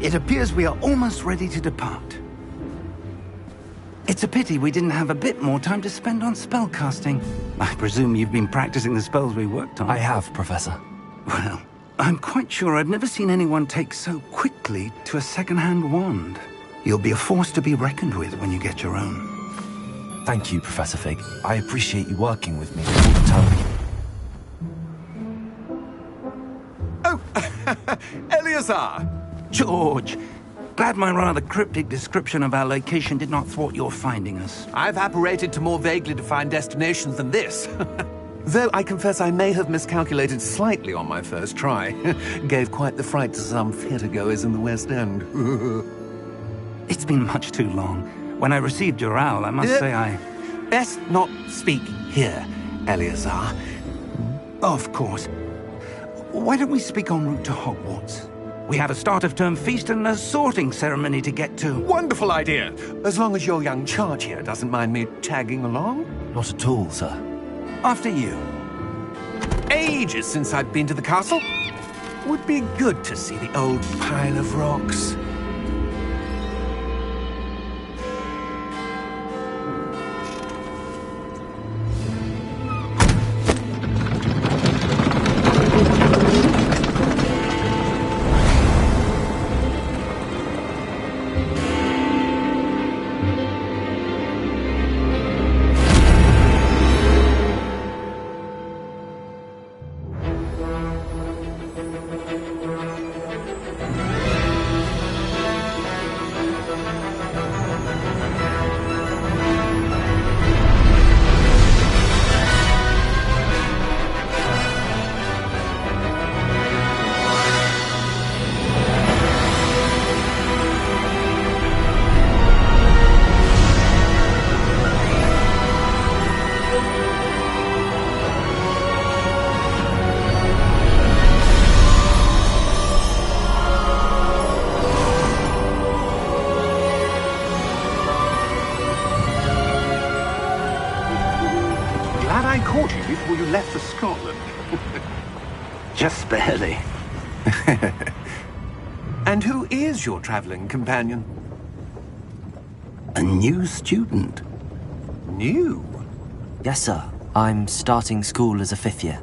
It appears we are almost ready to depart. It's a pity we didn't have a bit more time to spend on spellcasting. I presume you've been practicing the spells we worked on. I have, Professor. Well, I'm quite sure I've never seen anyone take so quickly to a second-hand wand. You'll be a force to be reckoned with when you get your own. Thank you, Professor Fig. I appreciate you working with me all the time. Oh, Eleazar! George! Glad my rather cryptic description of our location did not thwart your finding us. I've apparated to more vaguely defined destinations than this. Though I confess I may have miscalculated slightly on my first try. Gave quite the fright to some theatregoers in the West End. It's been much too long. When I received your owl, I must say I... Best not speak here, Eleazar. Of course. Why don't we speak en route to Hogwarts? We have a start-of-term feast and a sorting ceremony to get to. Wonderful idea! As long as your young charge here doesn't mind me tagging along. Not at all, sir. After you. Ages since I've been to the castle. Would be good to see the old pile of rocks. I caught you before you left for Scotland. Just barely. And who is your traveling companion? A new student. New? Yes, sir. I'm starting school as a 5th year.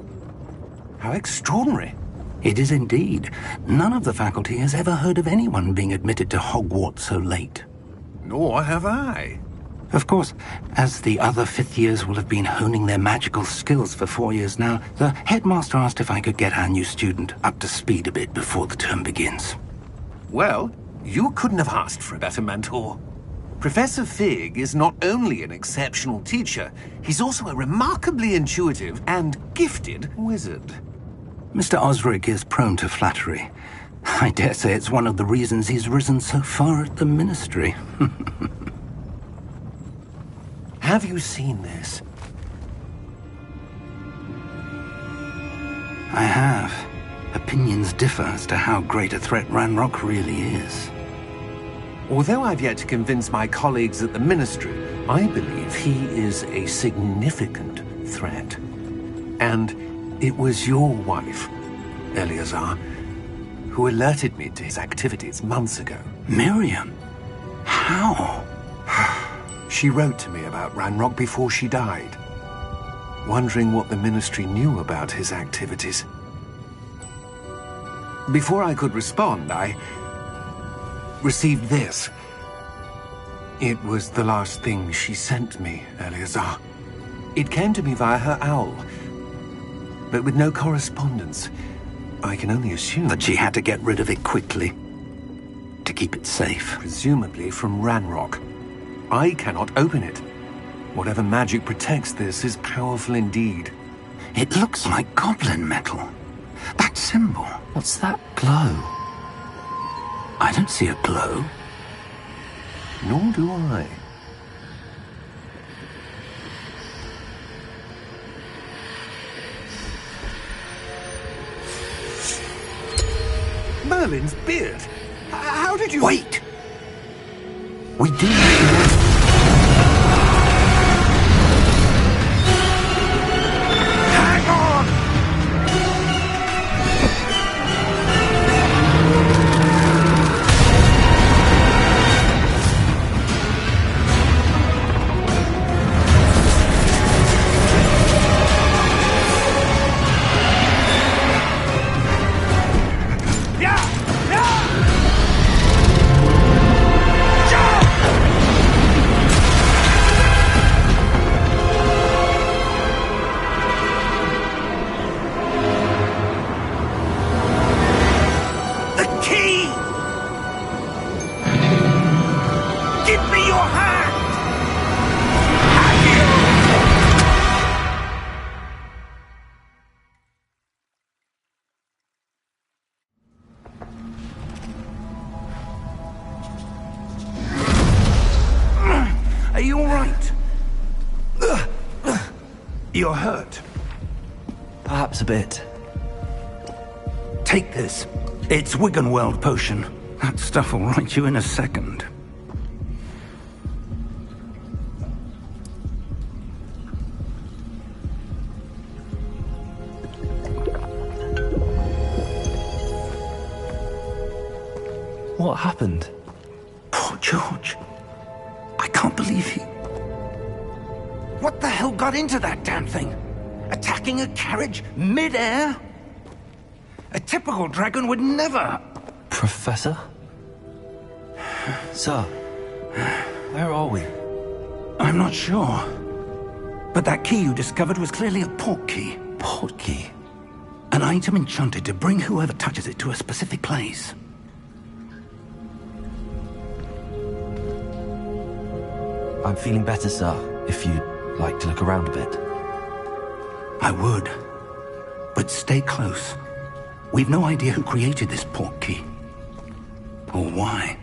How extraordinary. It is indeed. None of the faculty has ever heard of anyone being admitted to Hogwarts so late. Nor have I. Of course, as the other 5th years will have been honing their magical skills for 4 years now, the headmaster asked if I could get our new student up to speed a bit before the term begins. Well, you couldn't have asked for a better mentor. Professor Fig is not only an exceptional teacher, he's also a remarkably intuitive and gifted wizard. Mr. Osric is prone to flattery. I dare say it's one of the reasons he's risen so far at the ministry. Have you seen this? I have. Opinions differ as to how great a threat Ranrock really is. Although I've yet to convince my colleagues at the Ministry, I believe he is a significant threat. And it was your wife, Eleazar, who alerted me to his activities months ago. Miriam? How? She wrote to me about Ranrock before she died, wondering what the Ministry knew about his activities. Before I could respond, I received this. It was the last thing she sent me, Eleazar. It came to me via her owl, but with no correspondence. I can only assume That she had to get rid of it quickly, to keep it safe. presumably from Ranrock. I cannot open it. Whatever magic protects this is powerful indeed. It looks like goblin metal. That symbol. What's that glow? I don't see a glow. Nor do I. Merlin's beard. How did you... Wait! We do... Hang on! You're hurt. Perhaps a bit. Take this. It's Wiggenweld potion. That stuff will right you in a second. What happened? Poor George. I can't believe he... What the hell got into that damn thing? Attacking a carriage mid-air? A typical dragon would never... Professor? Sir, where are we? I'm not sure. But that key you discovered was clearly a port key. Port key? An item enchanted to bring whoever touches it to a specific place. I'm feeling better, sir, if you'd like to look around a bit. I would. But stay close. We've no idea who created this port key. Or why.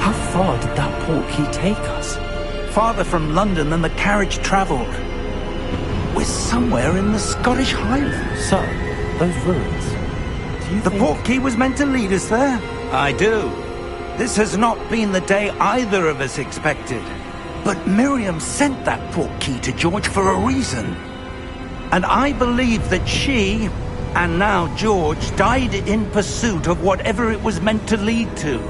How far did that port key take us? Farther from London than the carriage traveled. We're somewhere in the Scottish Highlands. Sir, those ruins. Do you The think... port key was meant to lead us there? I do. This has not been the day either of us expected. But Miriam sent that port key to George for a reason. And I believe that she, and now George, died in pursuit of whatever it was meant to lead to.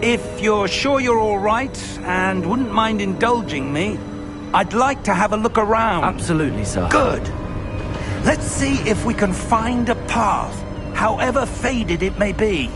If you're sure you're all right, and wouldn't mind indulging me, I'd like to have a look around. Absolutely, sir. Good. Let's see if we can find a path, however faded it may be.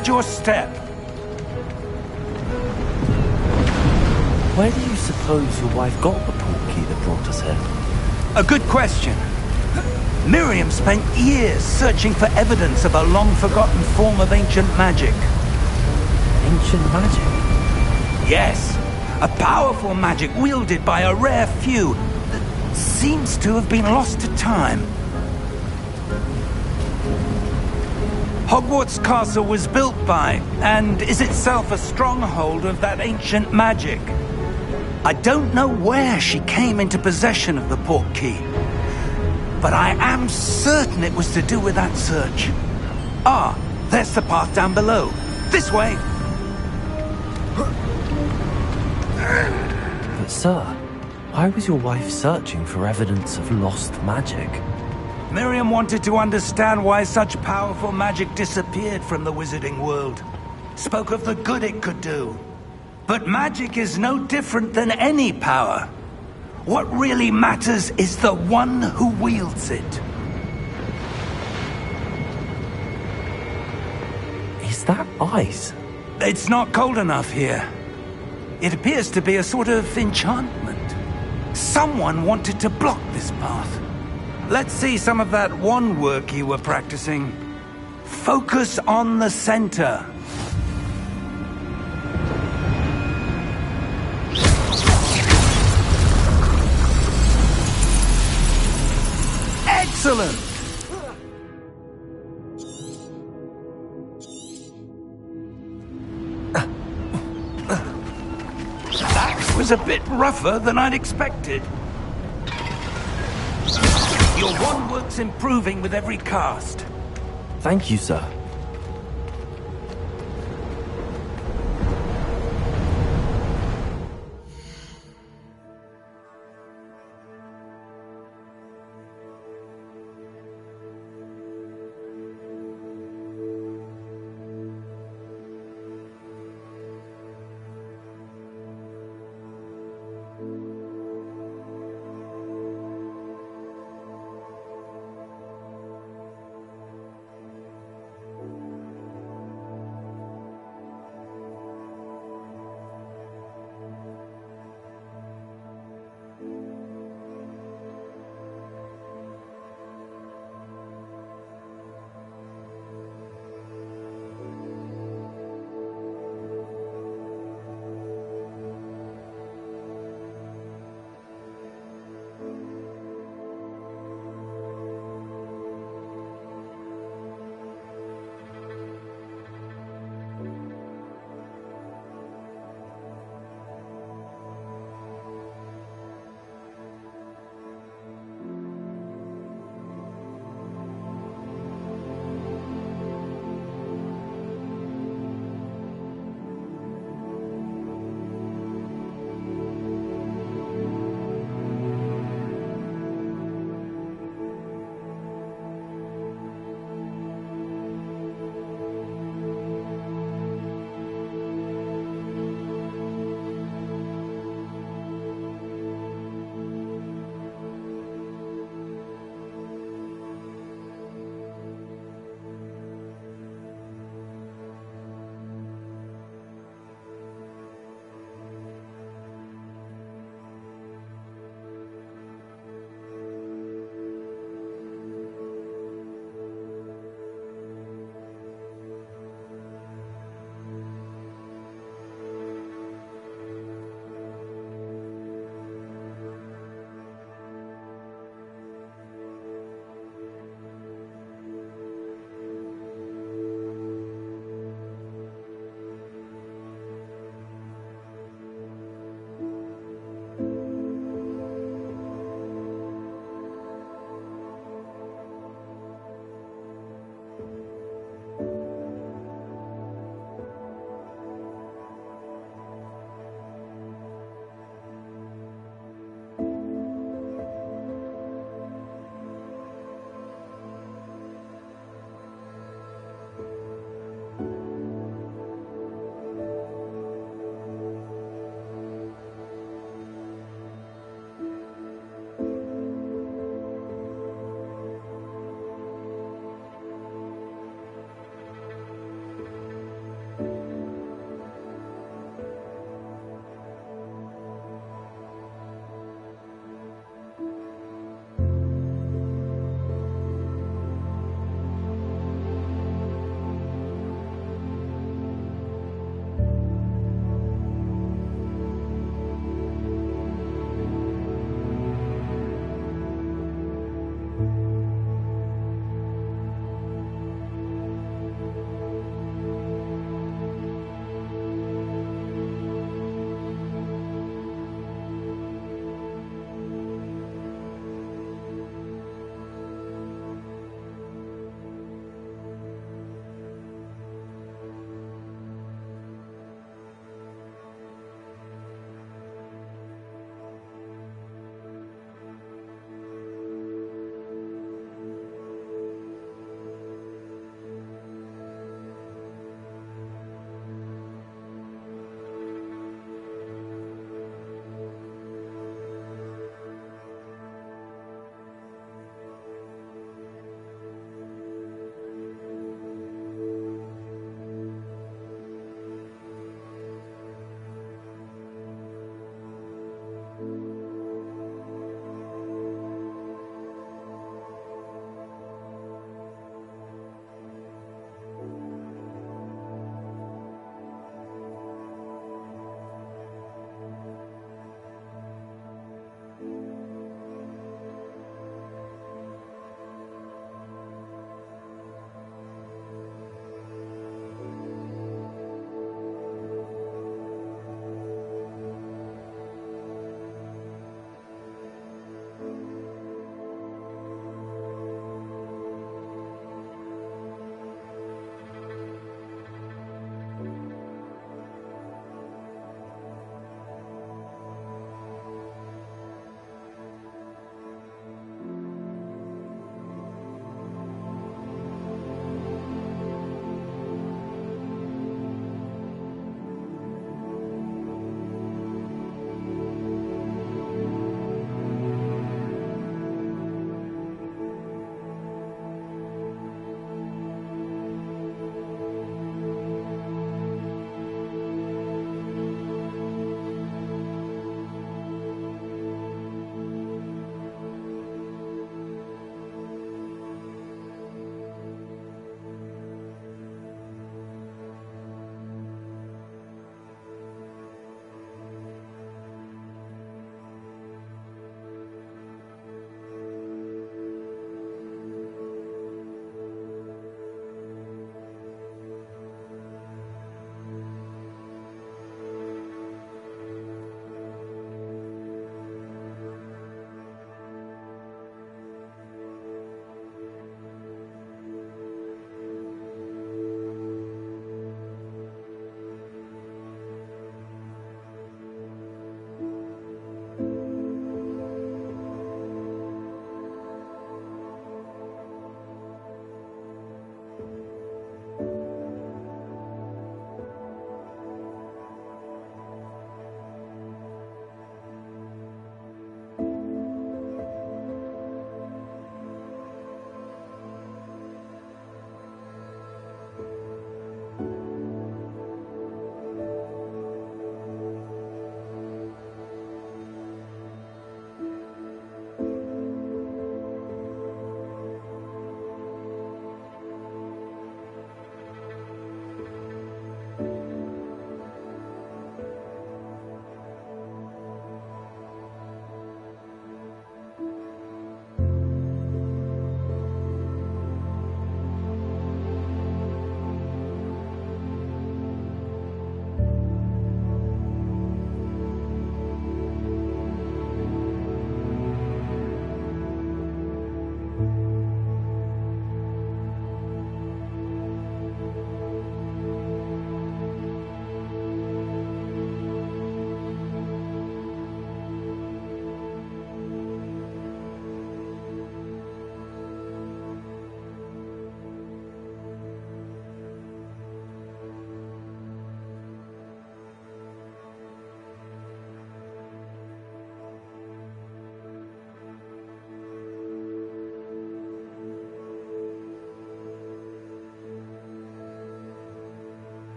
Mind your step. Where do you suppose your wife got the portkey that brought us here? A good question. Miriam spent years searching for evidence of a long-forgotten form of ancient magic. Ancient magic? Yes, a powerful magic wielded by a rare few that seems to have been lost to time. Hogwarts Castle was built by, and is itself a stronghold of that ancient magic. I don't know where she came into possession of the portkey, but I am certain it was to do with that search. Ah, there's the path down below. This way! But sir, why was your wife searching for evidence of lost magic? Miriam wanted to understand why such powerful magic disappeared from the wizarding world. Spoke of the good it could do. But magic is no different than any power. What really matters is the one who wields it. Is that ice? It's not cold enough here. It appears to be a sort of enchantment. Someone wanted to block this path. Let's see some of that wand work you were practicing. Focus on the center. Excellent! That was a bit rougher than I'd expected. Your wand work's improving with every cast. Thank you, sir.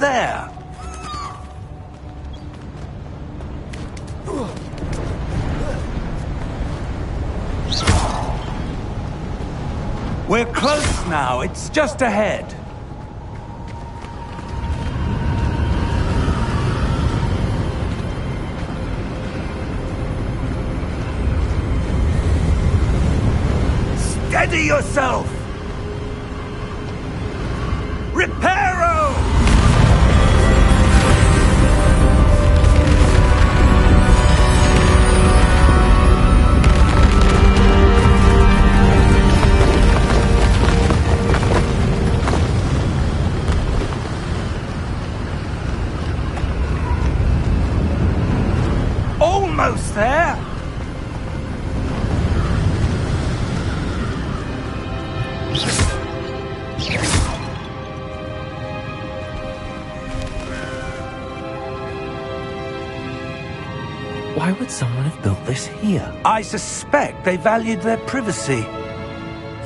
there. We're close now. It's just ahead. Steady yourself! Reparo! Almost there! Why would someone have built this here? I suspect they valued their privacy.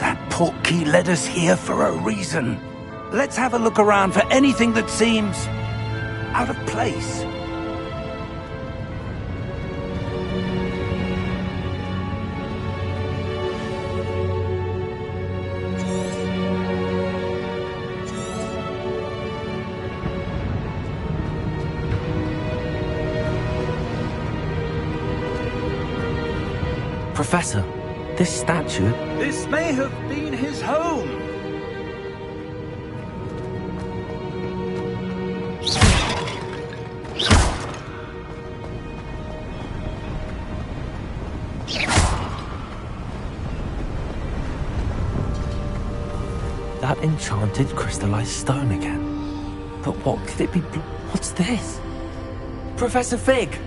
That portkey led us here for a reason. Let's have a look around for anything that seems out of place. Professor, this statue... This may have been his home. That enchanted crystallized stone again. But what could it be? What's this? Professor Fig!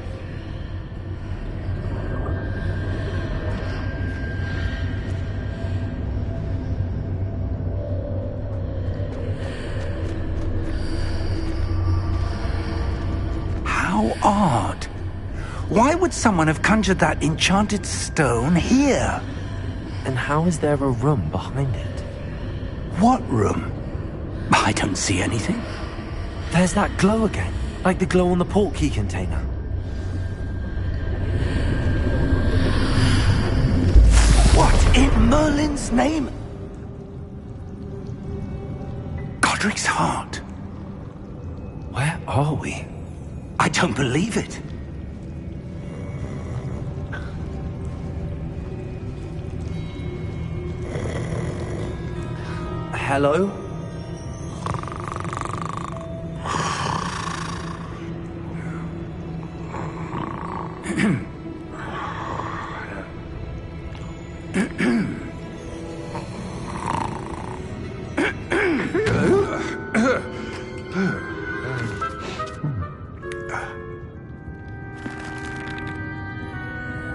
How odd. Why would someone have conjured that enchanted stone here? And how is there a room behind it? What room? I don't see anything. There's that glow again, like the glow on the portkey container. What in Merlin's name? Godric's heart. Where are we? I don't believe it. Hello?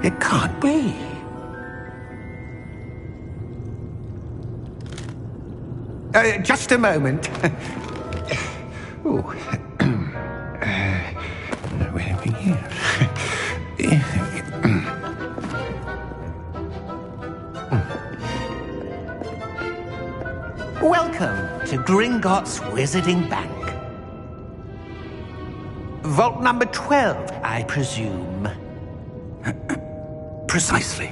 It can't be. Just a moment. Oh. Where are we here? Welcome to Gringotts Wizarding Bank. Vault number 12, I presume. Precisely.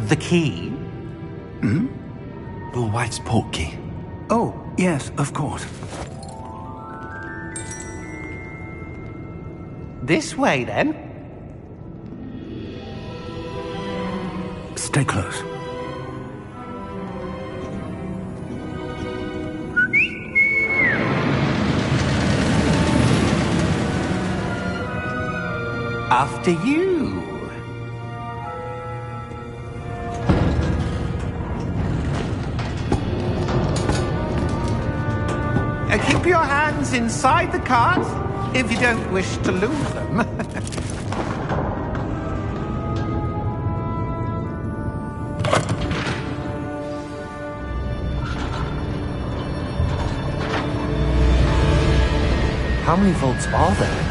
The key? Your wife's portkey. Oh, yes, of course. This way, then. Stay close. After you. Keep your hands inside the cart if you don't wish to lose them. How many vaults are there?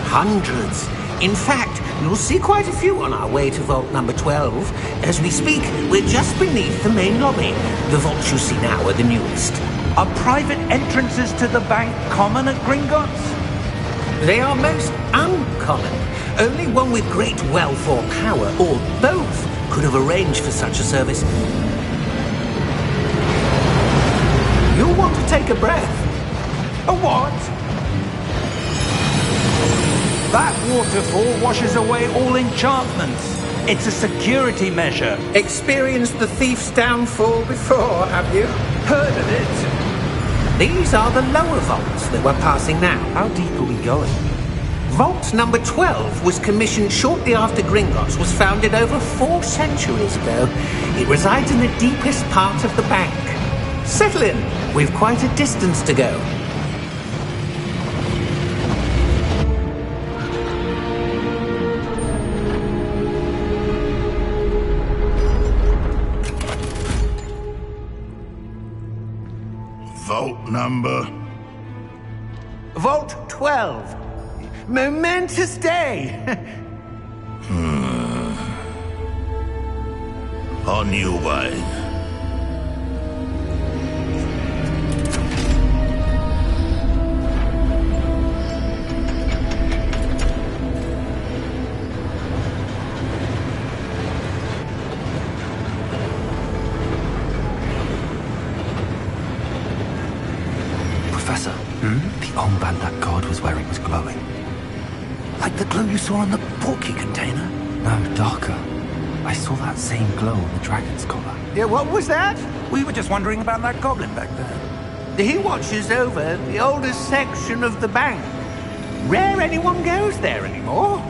Hundreds. In fact, you'll see quite a few on our way to vault number 12. As we speak, we're just beneath the main lobby. The vaults you see now are the newest. Are private entrances to the bank common at Gringotts? They are most uncommon. Only one with great wealth or power, or both, could have arranged for such a service. You'll want to take a breath. A what? That waterfall washes away all enchantments. It's a security measure. Experienced the thief's downfall before, have you? Heard of it? These are the lower vaults that we're passing now. How deep are we going? Vault number 12 was commissioned shortly after Gringotts was founded over 4 centuries ago. It resides in the deepest part of the bank. Settle in. We've quite a distance to go. Vault number? Vault 12. Momentous day. On your way. Professor, the armband that guard was wearing was glowing. Like the glow you saw on the porky container? No, darker. I saw that same glow on the dragon's collar. Yeah, what was that? We were just wondering about that goblin back there. He watches over the oldest section of the bank. Rare anyone goes there anymore.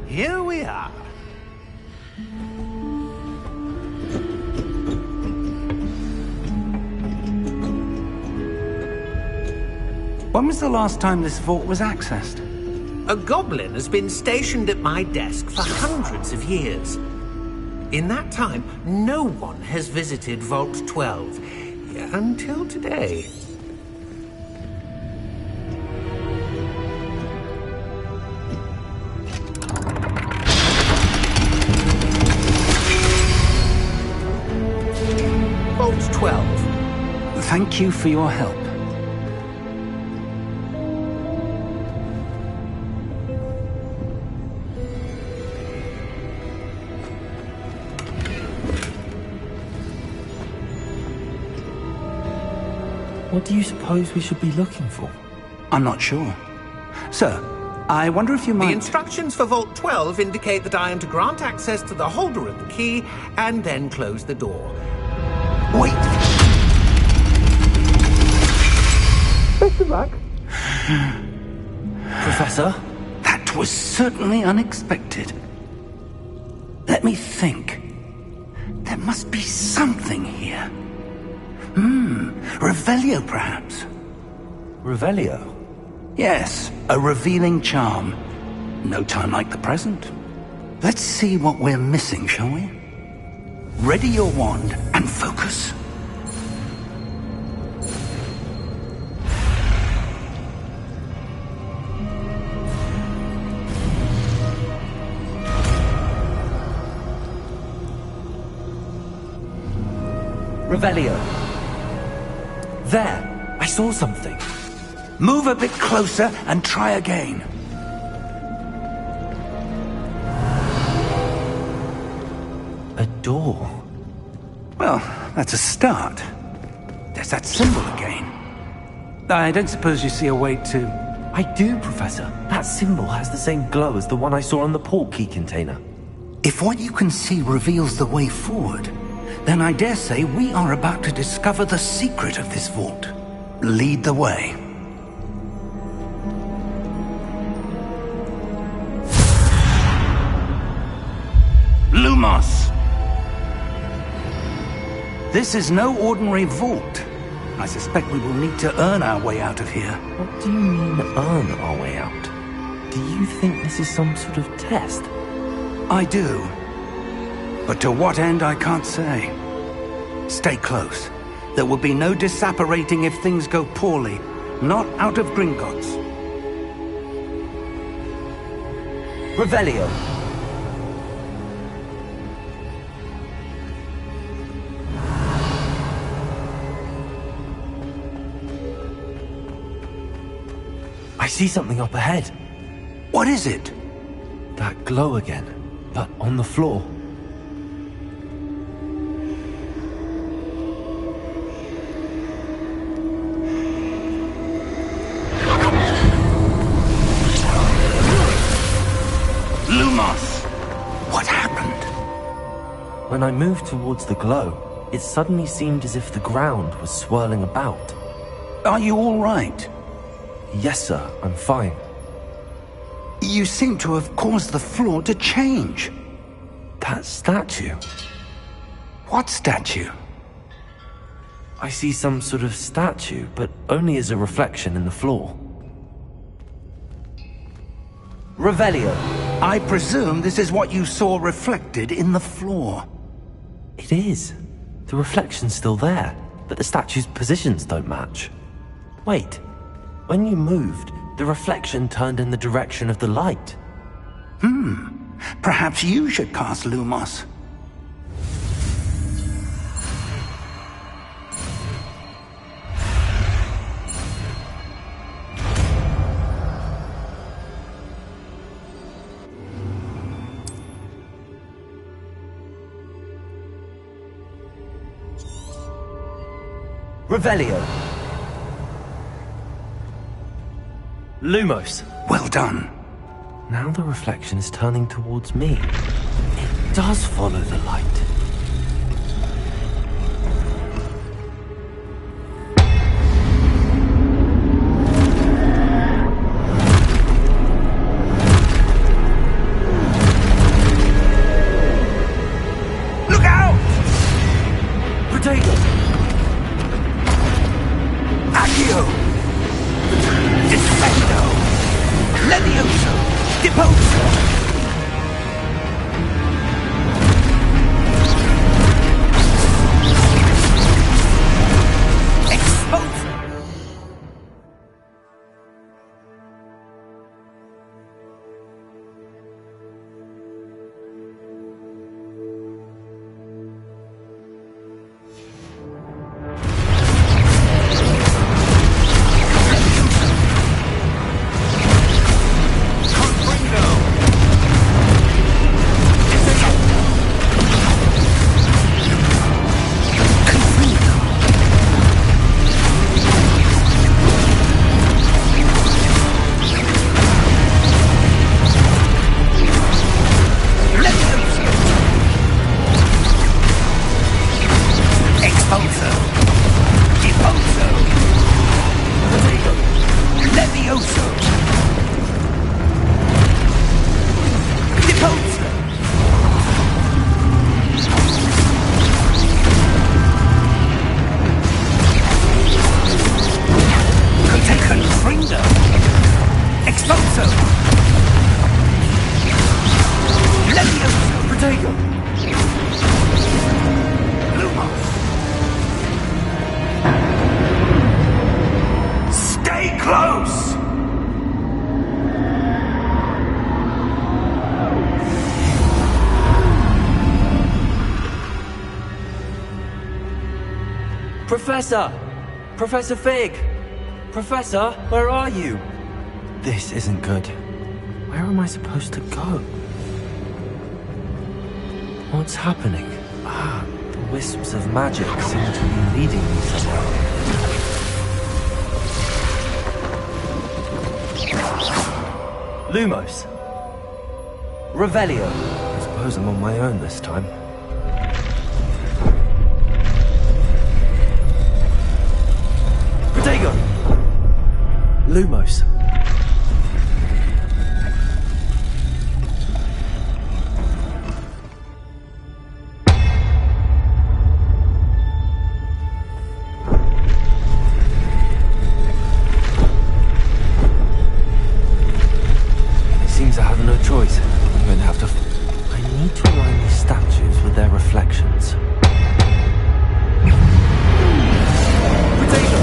Here we are. When was the last time this vault was accessed? A goblin has been stationed at my desk for hundreds of years. In that time, no one has visited Vault 12 until today. Vault 12. Thank you for your help. What do you suppose we should be looking for? I'm not sure. Sir, I wonder if you The might... instructions for Vault 12 indicate that I am to grant access to the holder of the key and then close the door. Wait! Best of luck. Professor? That was certainly unexpected. Let me think. There must be something here. Revelio, perhaps? Revelio? Yes, a revealing charm. No time like the present. Let's see what we're missing, shall we? Ready your wand and focus. Revelio. There! I saw something. Move a bit closer and try again. A door. Well, that's a start. There's that symbol again. I don't suppose you see a way to... I do, Professor. That symbol has the same glow as the one I saw on the port key container. If what you can see reveals the way forward, then I dare say we are about to discover the secret of this vault. Lead the way. Lumos! This is no ordinary vault. I suspect we will need to earn our way out of here. What do you mean, earn our way out? Do you think this is some sort of test? I do. But to what end, I can't say. Stay close. There will be no disapparating if things go poorly. Not out of Gringotts. Revelio. I see something up ahead. What is it? That glow again, but on the floor. Lumos! What happened? When I moved towards the glow, it suddenly seemed as if the ground was swirling about. Are you all right? Yes, sir, I'm fine. You seem to have caused the floor to change. That statue. What statue? I see some sort of statue, but only as a reflection in the floor. Revelio. I presume this is what you saw reflected in the floor. It is. The reflection's still there, but the statue's positions don't match. Wait. When you moved, the reflection turned in the direction of the light. Perhaps you should cast Lumos. Revelio. Lumos. Well done. Now the reflection is turning towards me. It does follow the light. Look out! Potato! Accio! Defendo! Levioso! Deposo! Expulso! Stay close! Professor! Professor Fig! Professor, where are you? This isn't good. Where am I supposed to go? What's happening? The wisps of magic seem to be leading me somewhere. Lumos. Revelio. I suppose I'm on my own this time. Protego. Lumos. Seems I have no choice. I'm going to have to... I need to align these statues with their reflections. Potato!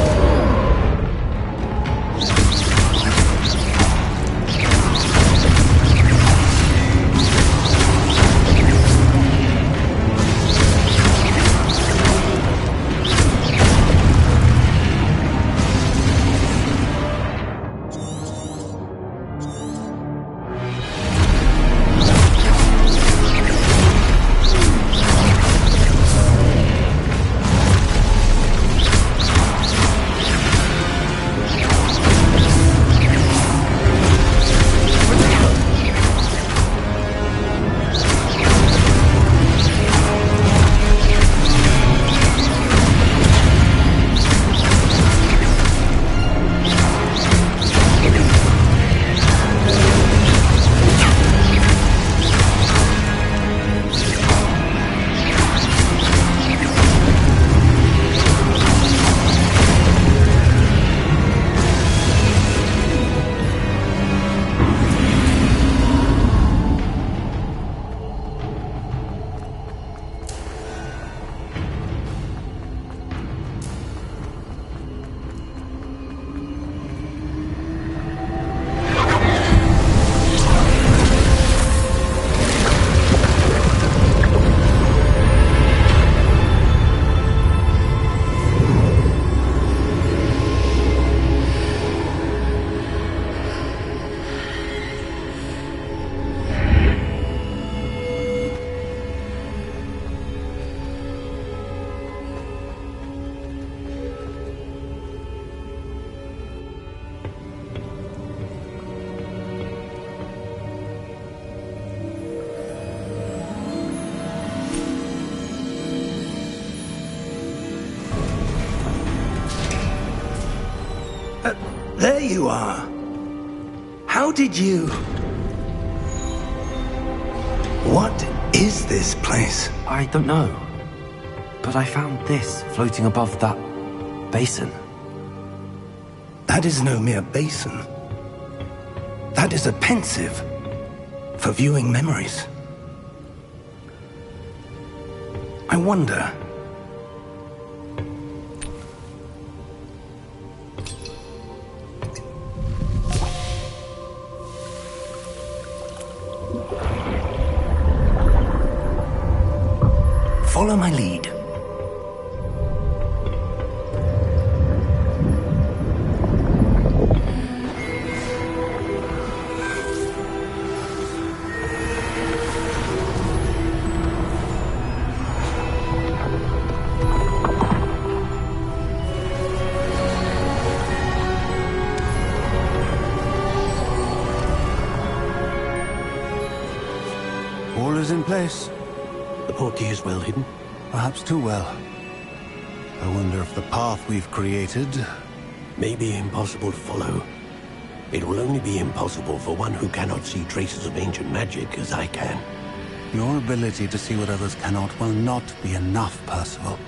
you are. How did you... What is this place? I don't know. But I found this floating above that basin. That is no mere basin. That is a pensive for viewing memories. I wonder... Follow my lead. All is in place. The portkey is well hidden. Perhaps too well. I wonder if the path we've created... May be impossible to follow. It will only be impossible for one who cannot see traces of ancient magic as I can. Your ability to see what others cannot will not be enough, Percival.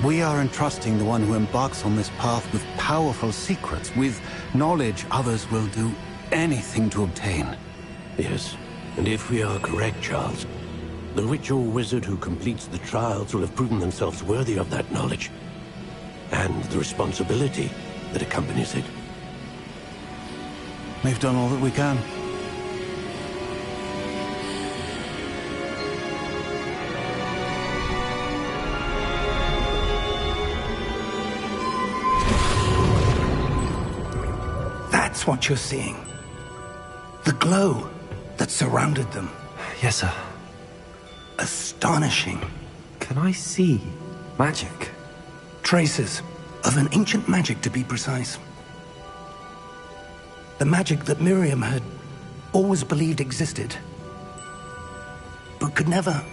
We are entrusting the one who embarks on this path with powerful secrets, with knowledge others will do anything to obtain. Yes, and if we are correct, Charles, the witch or wizard who completes the trials will have proven themselves worthy of that knowledge, and the responsibility that accompanies it. We've done all that we can. That's what you're seeing. The glow that surrounded them. Yes, sir. Astonishing. Can I see magic? Traces of an ancient magic, to be precise. The magic that Miriam had always believed existed, but could never.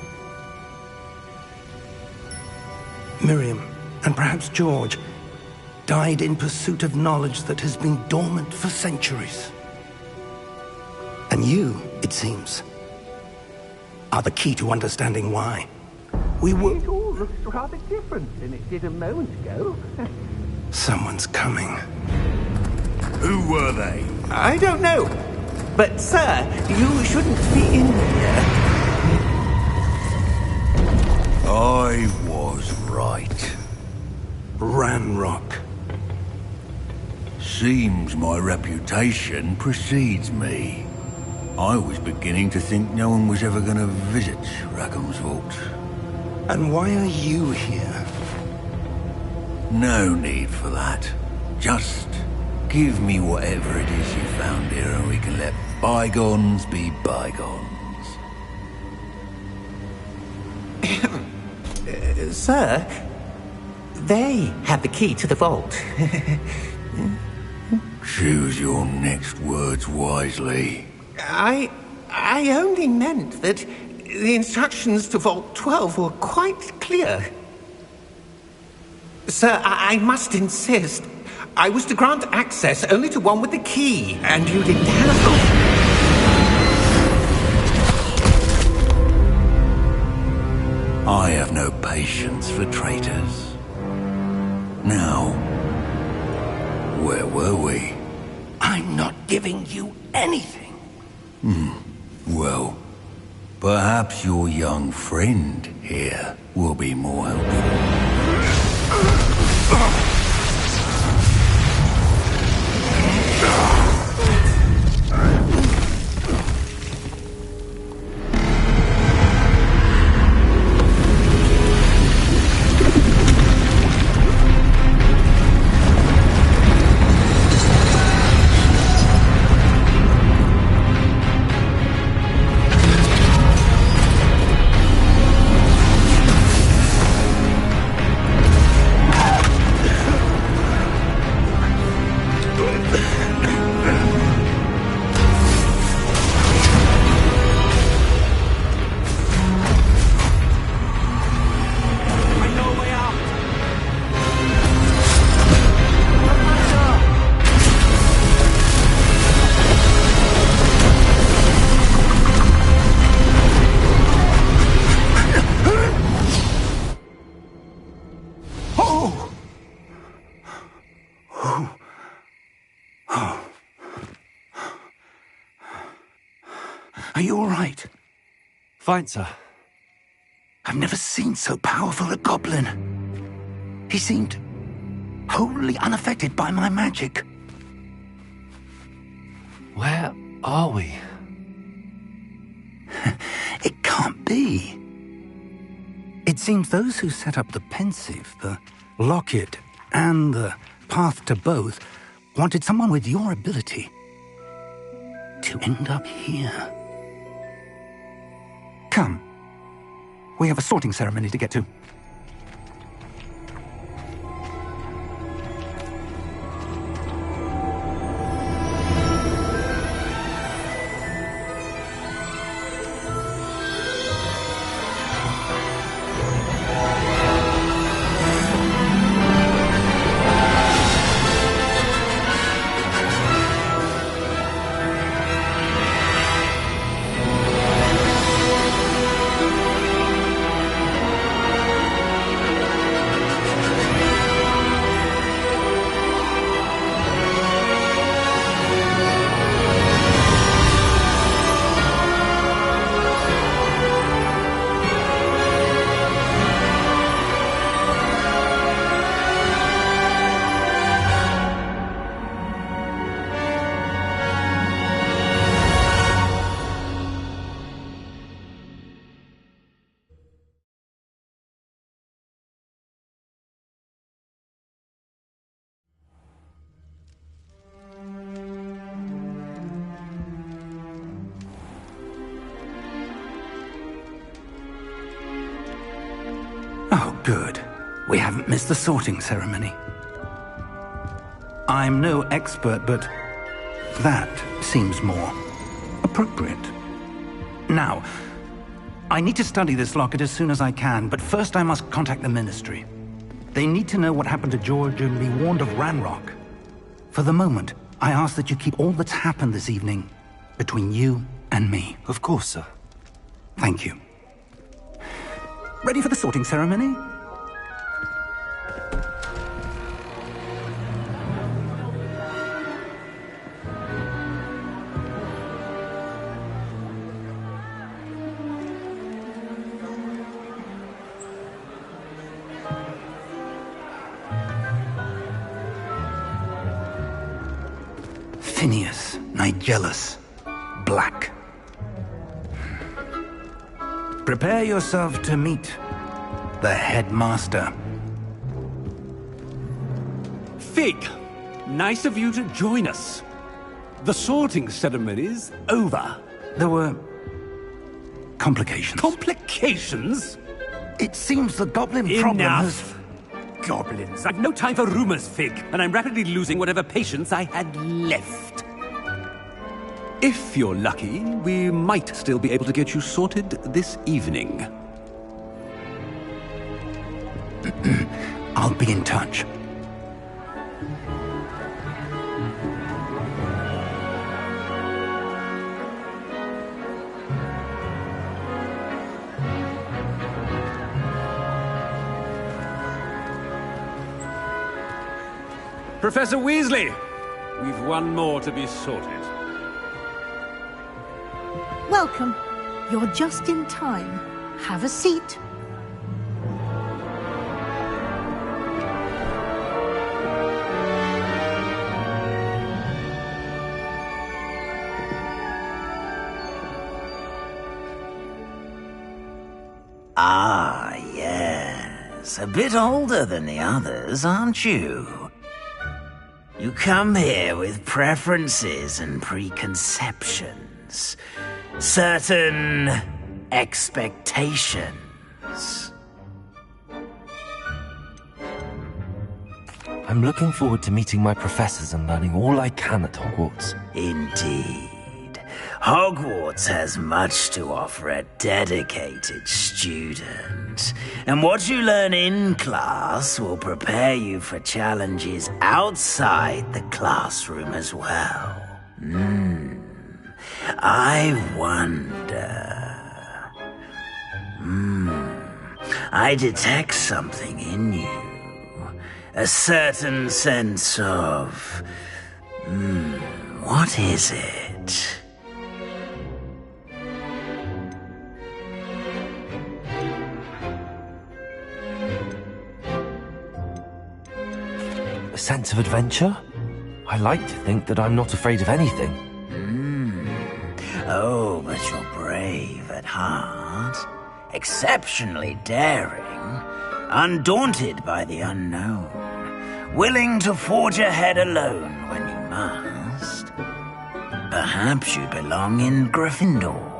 Miriam, and perhaps George, died in pursuit of knowledge that has been dormant for centuries. And you, it seems, are the key to understanding why. It all looks rather different than it did a moment ago. Someone's coming. Who were they? I don't know. But, sir, you shouldn't be in here. I was right. Ranrock. Seems my reputation precedes me. I was beginning to think no one was ever going to visit Rackham's vault. And why are you here? No need for that. Just give me whatever it is you found here and we can let bygones be bygones. Sir, they have the key to the vault. Choose your next words wisely. I only meant that the instructions to Vault 12 were quite clear. Sir, I must insist. I was to grant access only to one with the key, and you didn't have them. I have no patience for traitors. Now, where were we? I'm not giving you anything. Well, perhaps your young friend here will be more helpful. you all right? Fine, sir. I've never seen so powerful a goblin. He seemed wholly unaffected by my magic. Where are we? It can't be. It seems those who set up the pensive, the locket, and the path to both wanted someone with your ability to end up here. Come. We have a sorting ceremony to get to. Oh, good. We haven't missed the sorting ceremony. I'm no expert, but that seems more appropriate. Now, I need to study this locket as soon as I can, but first I must contact the Ministry. They need to know what happened to George and be warned of Ranrock. For the moment, I ask that you keep all that's happened this evening between you and me. Of course, sir. Thank you. Ready for the sorting ceremony? Phineas, Nigellus, Black. Prepare yourself to meet the headmaster. Fig, nice of you to join us. The sorting ceremony's over. There were complications. Complications? It seems the goblin problem has... Enough! Goblins. I've no time for rumors, Fig, and I'm rapidly losing whatever patience I had left. If you're lucky, we might still be able to get you sorted this evening. I'll be in touch. Professor Weasley, we've one more to be sorted. Welcome. You're just in time. Have a seat. Ah, yes. A bit older than the others, aren't you? You come here with preferences and preconceptions. Certain expectations. I'm looking forward to meeting my professors and learning all I can at Hogwarts. Indeed. Hogwarts has much to offer a dedicated student. And what you learn in class will prepare you for challenges outside the classroom as well. I wonder... I detect something in you. A certain sense of... what is it? A sense of adventure? I like to think that I'm not afraid of anything. Oh, but you're brave at heart. Exceptionally daring. Undaunted by the unknown. Willing to forge ahead alone when you must. Perhaps you belong in Gryffindor.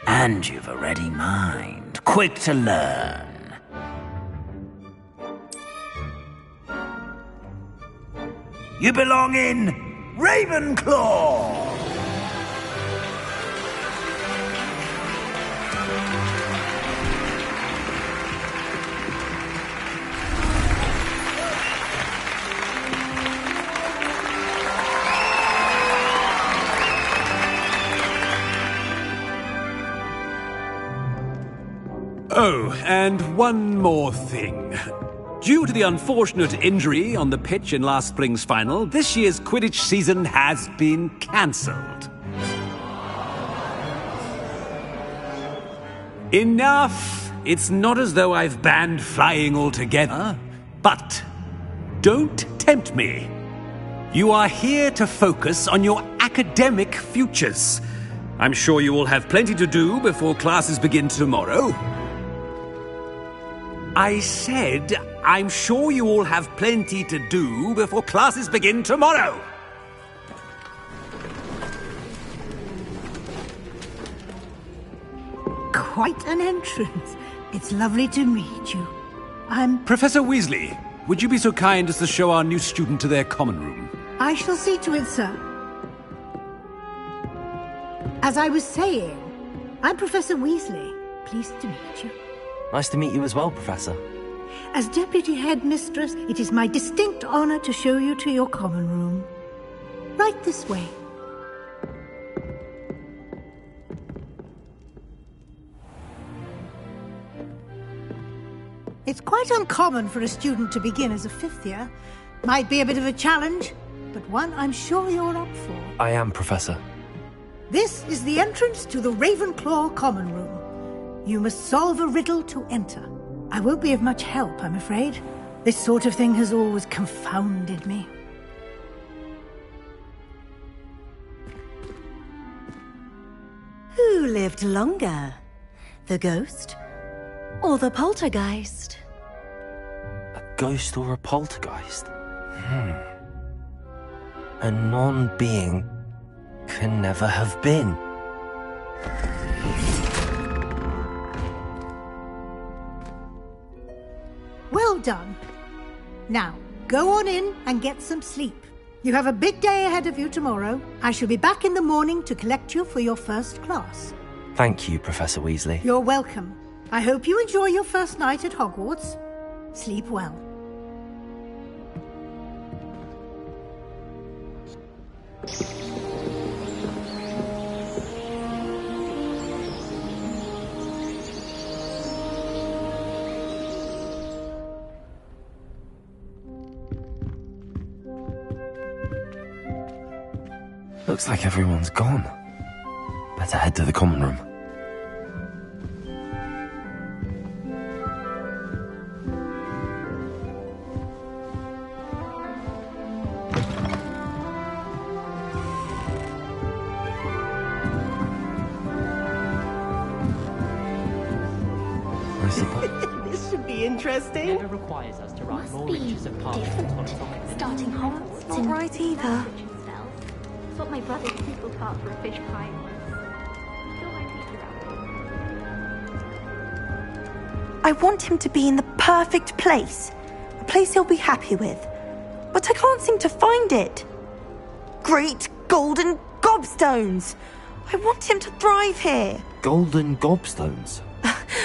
And you've a ready mind, quick to learn. You belong in Ravenclaw! Oh, and one more thing. Due to the unfortunate injury on the pitch in last spring's final, this year's Quidditch season has been cancelled. Enough! It's not as though I've banned flying altogether. But don't tempt me. You are here to focus on your academic futures. I'm sure you will have plenty to do before classes begin tomorrow. I said, I'm sure you all have plenty to do before classes begin tomorrow. Quite an entrance. It's lovely to meet you. I'm... Professor Weasley, would you be so kind as to show our new student to their common room? I shall see to it, sir. As I was saying, I'm Professor Weasley. Pleased to meet you. Nice to meet you as well, Professor. As Deputy Headmistress, it is my distinct honor to show you to your common room. Right this way. It's quite uncommon for a student to begin as a fifth year. Might be a bit of a challenge, but one I'm sure you're up for. I am, Professor. This is the entrance to the Ravenclaw common room. You must solve a riddle to enter. I won't be of much help, I'm afraid. This sort of thing has always confounded me. Who lived longer? The ghost or the poltergeist? A ghost or a poltergeist? A non-being can never have been. Well done. Now, go on in and get some sleep. You have a big day ahead of you tomorrow. I shall be back in the morning to collect you for your first class. Thank you, Professor Weasley. You're welcome. I hope you enjoy your first night at Hogwarts. Sleep well. Looks like everyone's gone. Better head to the common room. I suppose. This should be interesting. Never requires us to write more inches of parchment on a topic. Starting Hogwarts Not right either. It's what my brother's people thought for a fish pie was. Feel my teacher out. I want him to be in the perfect place. A place he'll be happy with. But I can't seem to find it. Great golden gobstones! I want him to thrive here. Golden gobstones?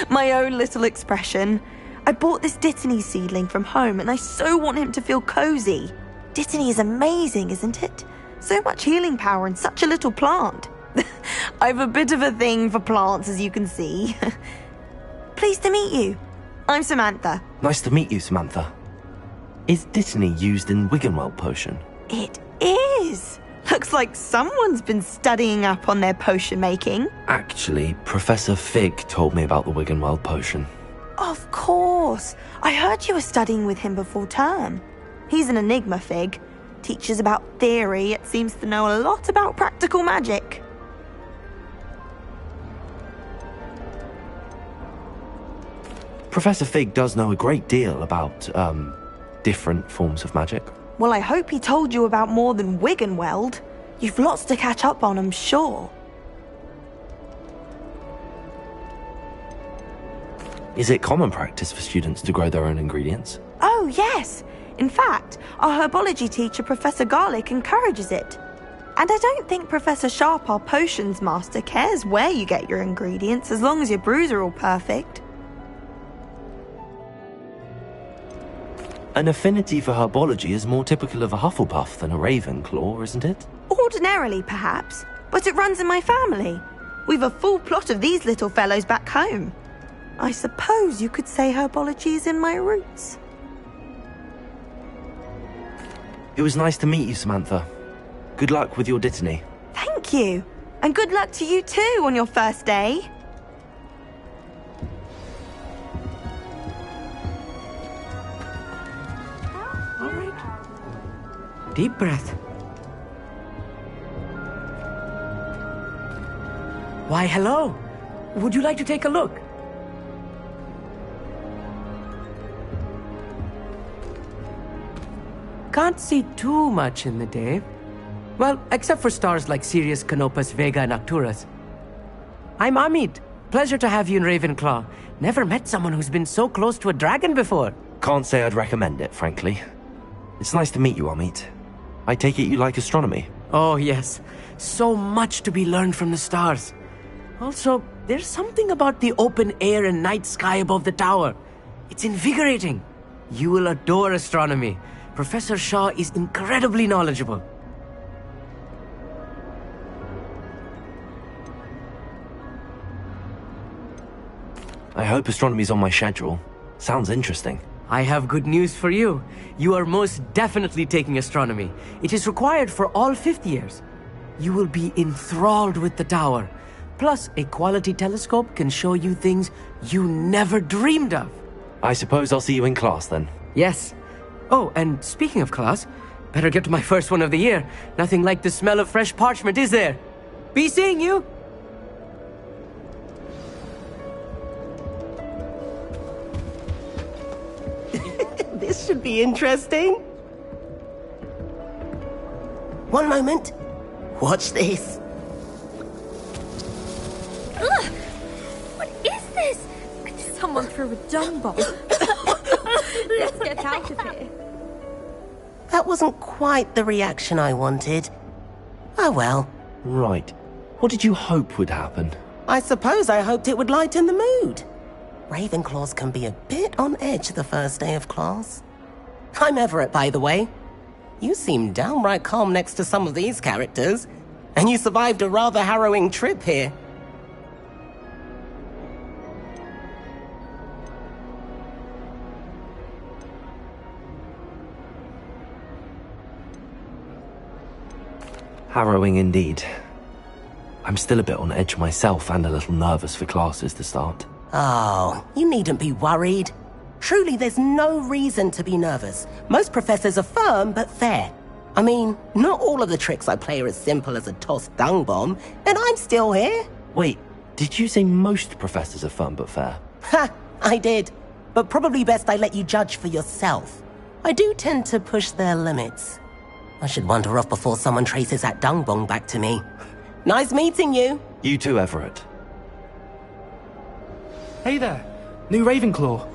My own little expression. I bought this Dittany seedling from home and I so want him to feel cozy. Dittany is amazing, isn't it? So much healing power in such a little plant. I've a bit of a thing for plants, as you can see. Pleased to meet you. I'm Samantha. Nice to meet you, Samantha. Is Dittany used in Wiggenweld potion? It is. Looks like someone's been studying up on their potion making. Actually, Professor Fig told me about the Wiggenweld potion. Of course. I heard you were studying with him before term. He's an enigma, Fig. Teaches about theory, yet seems to know a lot about practical magic. Professor Fig does know a great deal about, different forms of magic. Well, I hope he told you about more than Wiggenweld. You've lots to catch up on, I'm sure. Is it common practice for students to grow their own ingredients? Oh, yes. In fact, our herbology teacher, Professor Garlick, encourages it. And I don't think Professor Sharp, our potions master, cares where you get your ingredients as long as your brews are all perfect. An affinity for herbology is more typical of a Hufflepuff than a Ravenclaw, isn't it? Ordinarily, perhaps, but it runs in my family. We've a full plot of these little fellows back home. I suppose you could say herbology is in my roots. It was nice to meet you, Samantha. Good luck with your Dittany. Thank you. And good luck to you too on your first day. All right. Deep breath. Why, hello. Would you like to take a look? Can't see too much in the day. Well, except for stars like Sirius, Canopus, Vega, and Arcturus. I'm Amit. Pleasure to have you in Ravenclaw. Never met someone who's been so close to a dragon before. Can't say I'd recommend it, frankly. It's nice to meet you, Amit. I take it you like astronomy? Oh, yes. So much to be learned from the stars. Also, there's something about the open air and night sky above the tower. It's invigorating. You will adore astronomy. Professor Shaw is incredibly knowledgeable. I hope astronomy's on my schedule. Sounds interesting. I have good news for you. You are most definitely taking astronomy. It is required for all 5th years. You will be enthralled with the tower. Plus, a quality telescope can show you things you never dreamed of. I suppose I'll see you in class then. Yes. Oh, and speaking of class, better get to my first one of the year. Nothing like the smell of fresh parchment, is there? Be seeing you! This should be interesting. One moment. Watch this. Ugh! What is this? Someone threw a dung bomb. Let's get out of here. That wasn't quite the reaction I wanted. Oh well. Right. What did you hope would happen? I suppose I hoped it would lighten the mood. Ravenclaws can be a bit on edge the first day of class. I'm Everett, by the way. You seem downright calm next to some of these characters, and you survived a rather harrowing trip here. Harrowing indeed. I'm still a bit on edge myself and a little nervous for classes to start. Oh, you needn't be worried. Truly, there's no reason to be nervous. Most professors are firm but fair. I mean, not all of the tricks I play are as simple as a tossed dung bomb, and I'm still here. Wait, did you say most professors are firm but fair? Ha, I did. But probably best I let you judge for yourself. I do tend to push their limits. I should wander off before someone traces that dung bomb back to me. Nice meeting you. You too, Everett. Hey there, new Ravenclaw.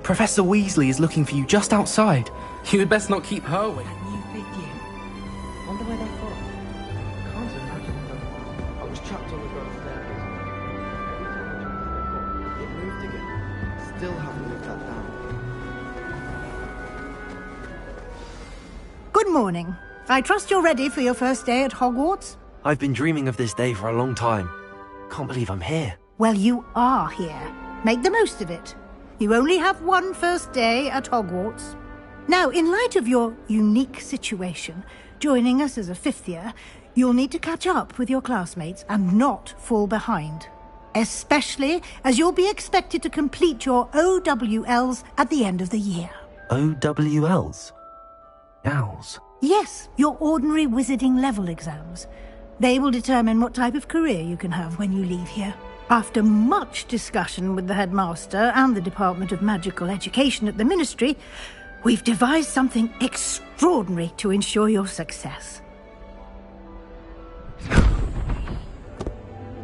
Professor Weasley is looking for you just outside. You'd best not keep her waiting. New big deal. Wonder where they're from. Can't imagine them. I was trapped on the ground staircase. Every time I tried to it moved again. Still haven't lived that down. Good morning. I trust you're ready for your first day at Hogwarts? I've been dreaming of this day for a long time. Can't believe I'm here. Well, you are here. Make the most of it. You only have one first day at Hogwarts. Now, in light of your unique situation, joining us as a fifth year, you'll need to catch up with your classmates and not fall behind. Especially as you'll be expected to complete your OWLs at the end of the year. OWLs? Owls? Yes, your ordinary wizarding level exams. They will determine what type of career you can have when you leave here. After much discussion with the headmaster and the Department of Magical Education at the Ministry, we've devised something extraordinary to ensure your success.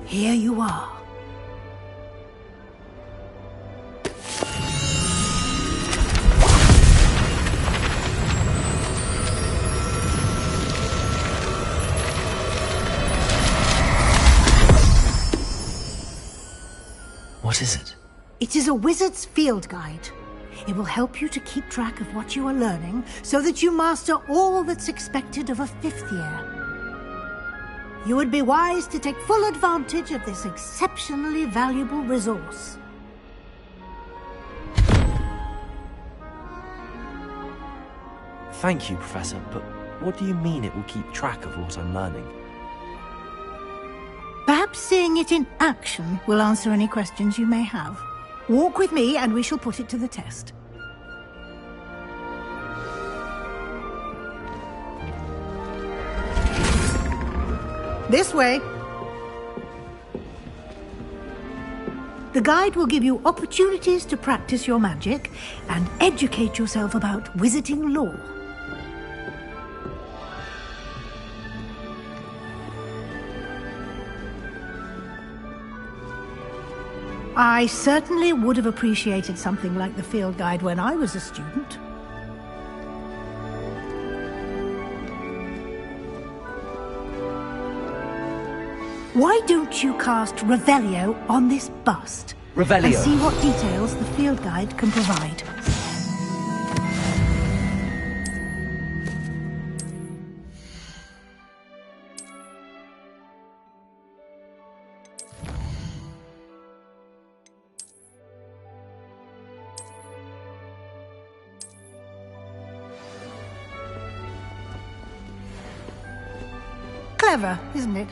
Here you are. What is it? It is a wizard's field guide. It will help you to keep track of what you are learning so that you master all that's expected of a fifth year. You would be wise to take full advantage of this exceptionally valuable resource. Thank you, Professor, but what do you mean it will keep track of what I'm learning? Perhaps seeing it in action will answer any questions you may have. Walk with me and we shall put it to the test. This way. The guide will give you opportunities to practice your magic and educate yourself about wizarding lore. I certainly would have appreciated something like the field guide when I was a student. Why don't you cast Revelio on this bust? Revelio. And see what details the field guide can provide. Clever, isn't it?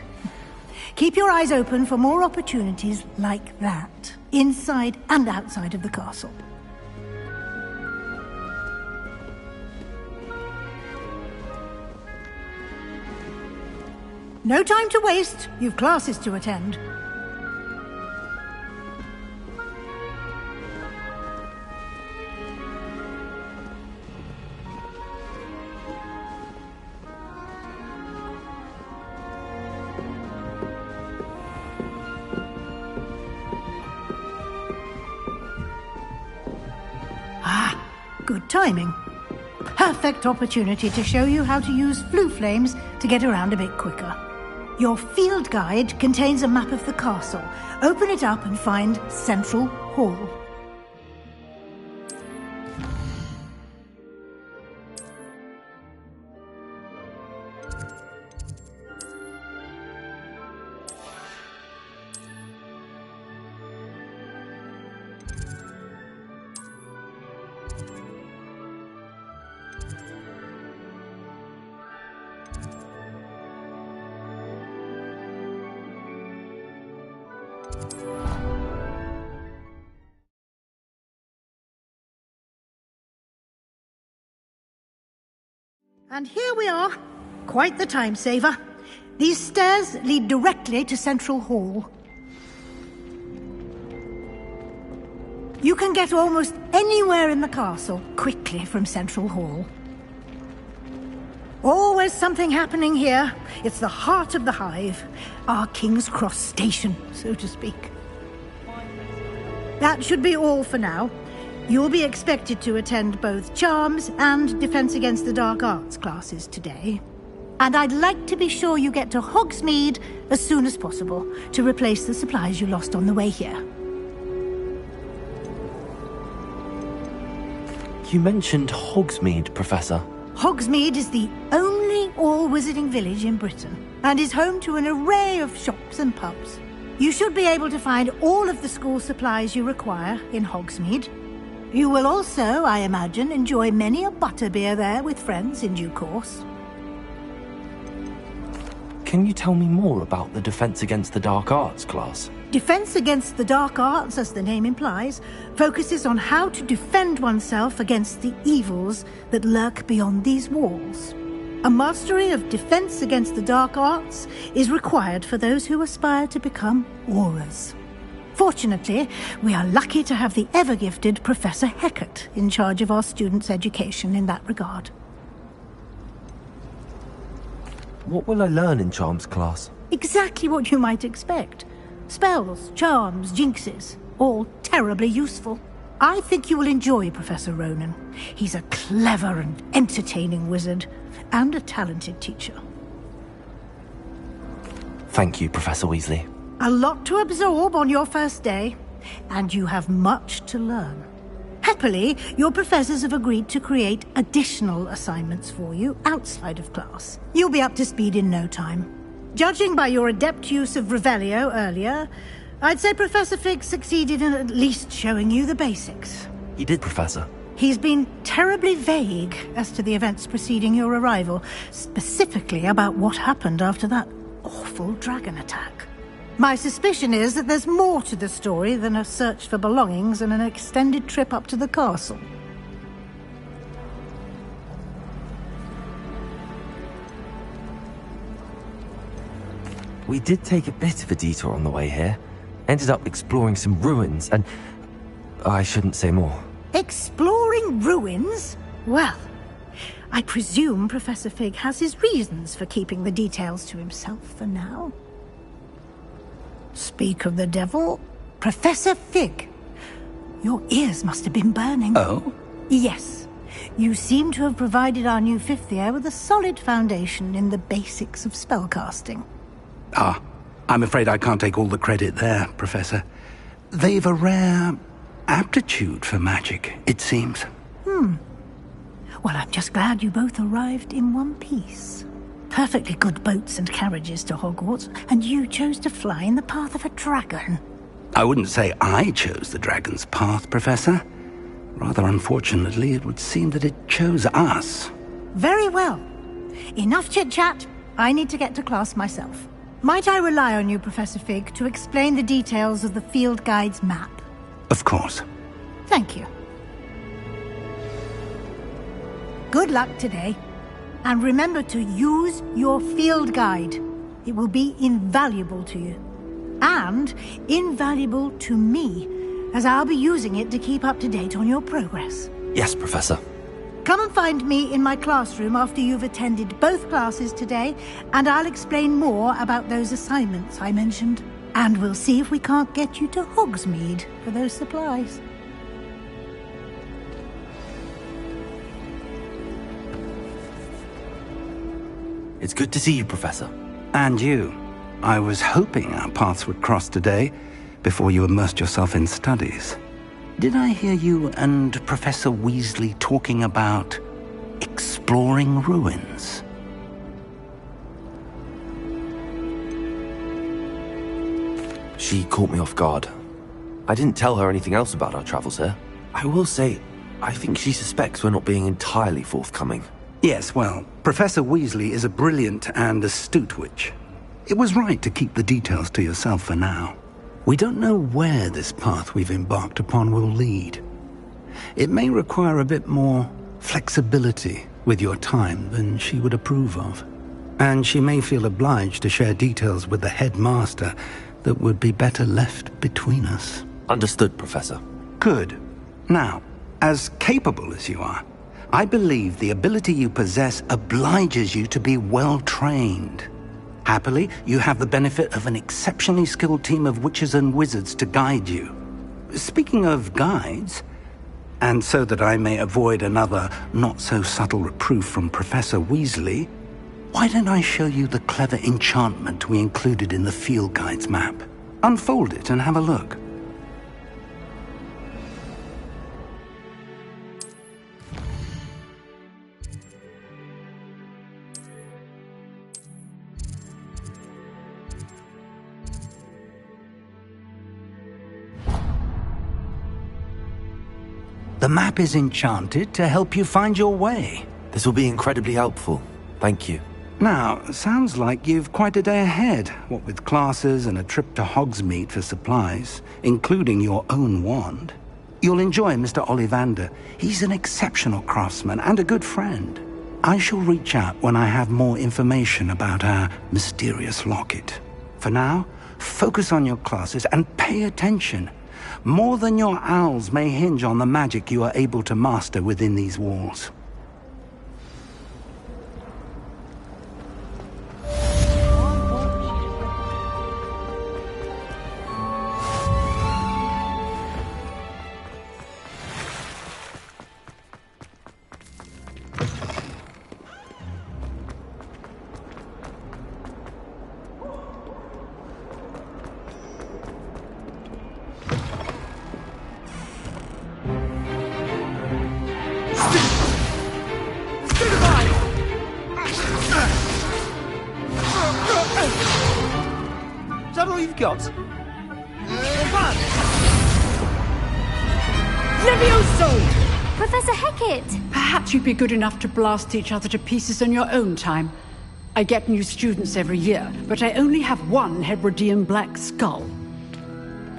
Keep your eyes open for more opportunities like that, inside and outside of the castle. No time to waste. You've classes to attend. Good timing. Perfect opportunity to show you how to use flue flames to get around a bit quicker. Your field guide contains a map of the castle. Open it up and find Central Hall. And here we are. Quite the time saver. These stairs lead directly to Central Hall. You can get almost anywhere in the castle quickly from Central Hall. Always something happening here. It's the heart of the hive. Our King's Cross station, so to speak. That should be all for now. You'll be expected to attend both Charms and Defense Against the Dark Arts classes today. And I'd like to be sure you get to Hogsmeade as soon as possible to replace the supplies you lost on the way here. You mentioned Hogsmeade, Professor. Hogsmeade is the only all-wizarding village in Britain and is home to an array of shops and pubs. You should be able to find all of the school supplies you require in Hogsmeade. You will also, I imagine, enjoy many a butterbeer there with friends in due course. Can you tell me more about the Defense Against the Dark Arts class? Defense Against the Dark Arts, as the name implies, focuses on how to defend oneself against the evils that lurk beyond these walls. A mastery of Defense Against the Dark Arts is required for those who aspire to become Aurors. Fortunately, we are lucky to have the ever-gifted Professor Hecat in charge of our students' education in that regard. What will I learn in Charms class? Exactly what you might expect. Spells, charms, jinxes, all terribly useful. I think you will enjoy Professor Ronan. He's a clever and entertaining wizard, and a talented teacher. Thank you, Professor Weasley. A lot to absorb on your first day, and you have much to learn. Happily, your professors have agreed to create additional assignments for you outside of class. You'll be up to speed in no time. Judging by your adept use of Revelio earlier, I'd say Professor Fig succeeded in at least showing you the basics. He did, Professor. He's been terribly vague as to the events preceding your arrival, specifically about what happened after that awful dragon attack. My suspicion is that there's more to the story than a search for belongings and an extended trip up to the castle. We did take a bit of a detour on the way here. Ended up exploring some ruins and... I shouldn't say more. Exploring ruins? Well, I presume Professor Fig has his reasons for keeping the details to himself for now. Speak of the devil, Professor Fig. Your ears must have been burning. Oh? Yes. You seem to have provided our new fifth year with a solid foundation in the basics of spellcasting. Ah, I'm afraid I can't take all the credit there, Professor. They've a rare aptitude for magic, it seems. Well, I'm just glad you both arrived in one piece. Perfectly good boats and carriages to Hogwarts, and you chose to fly in the path of a dragon. I wouldn't say I chose the dragon's path, Professor. Rather unfortunately, it would seem that it chose us. Very well. Enough chit-chat. I need to get to class myself. Might I rely on you, Professor Fig, to explain the details of the field guide's map? Of course. Thank you. Good luck today. And remember to use your field guide. It will be invaluable to you. And invaluable to me, as I'll be using it to keep up to date on your progress. Yes, Professor. Come and find me in my classroom after you've attended both classes today, and I'll explain more about those assignments I mentioned. And we'll see if we can't get you to Hogsmeade for those supplies. It's good to see you, Professor. And you. I was hoping our paths would cross today, before you immersed yourself in studies. Did I hear you and Professor Weasley talking about exploring ruins? She caught me off guard. I didn't tell her anything else about our travels here. I will say, I think she suspects we're not being entirely forthcoming. Yes, well, Professor Weasley is a brilliant and astute witch. It was right to keep the details to yourself for now. We don't know where this path we've embarked upon will lead. It may require a bit more flexibility with your time than she would approve of. And she may feel obliged to share details with the headmaster that would be better left between us. Understood, Professor. Good. Now, as capable as you are, I believe the ability you possess obliges you to be well-trained. Happily, you have the benefit of an exceptionally skilled team of witches and wizards to guide you. Speaking of guides, and so that I may avoid another not-so-subtle reproof from Professor Weasley, why don't I show you the clever enchantment we included in the field guide's map? Unfold it and have a look. The map is enchanted to help you find your way. This will be incredibly helpful. Thank you. Now, sounds like you've quite a day ahead, what with classes and a trip to Hogsmeade for supplies, including your own wand. You'll enjoy Mr. Ollivander. He's an exceptional craftsman and a good friend. I shall reach out when I have more information about our mysterious locket. For now, focus on your classes and pay attention. More than your owls may hinge on the magic you are able to master within these walls. Is that all you've got? Levioso! Professor Hecat! Perhaps you'd be good enough to blast each other to pieces on your own time. I get new students every year, but I only have one Hebridean black skull.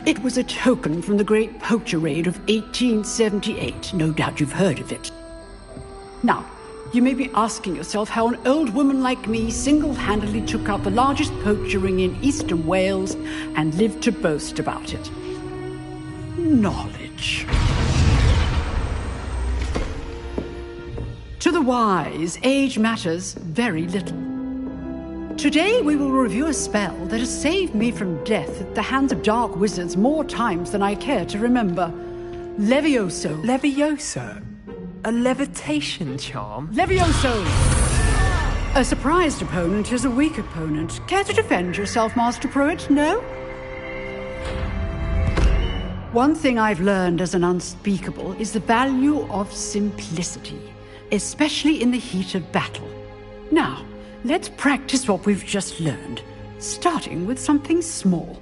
It was a token from the Great Poacher Raid of 1878. No doubt you've heard of it. Now, you may be asking yourself how an old woman like me single-handedly took out the largest poacher ring in eastern Wales and lived to boast about it. Knowledge. To the wise, age matters very little. Today we will review a spell that has saved me from death at the hands of dark wizards more times than I care to remember. Levioso. Levioso? A levitation charm? Levioso! A surprised opponent is a weak opponent. Care to defend yourself, Master Pruitt? No? One thing I've learned as an unspeakable is the value of simplicity, especially in the heat of battle. Now, let's practice what we've just learned, starting with something small.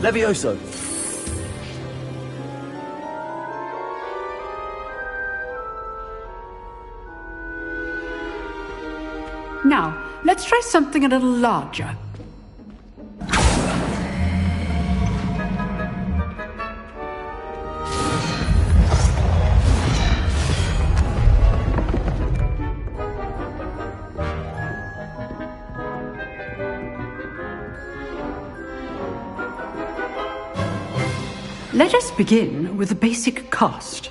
Levioso! Now, let's try something a little larger. Let us begin with the basic cast.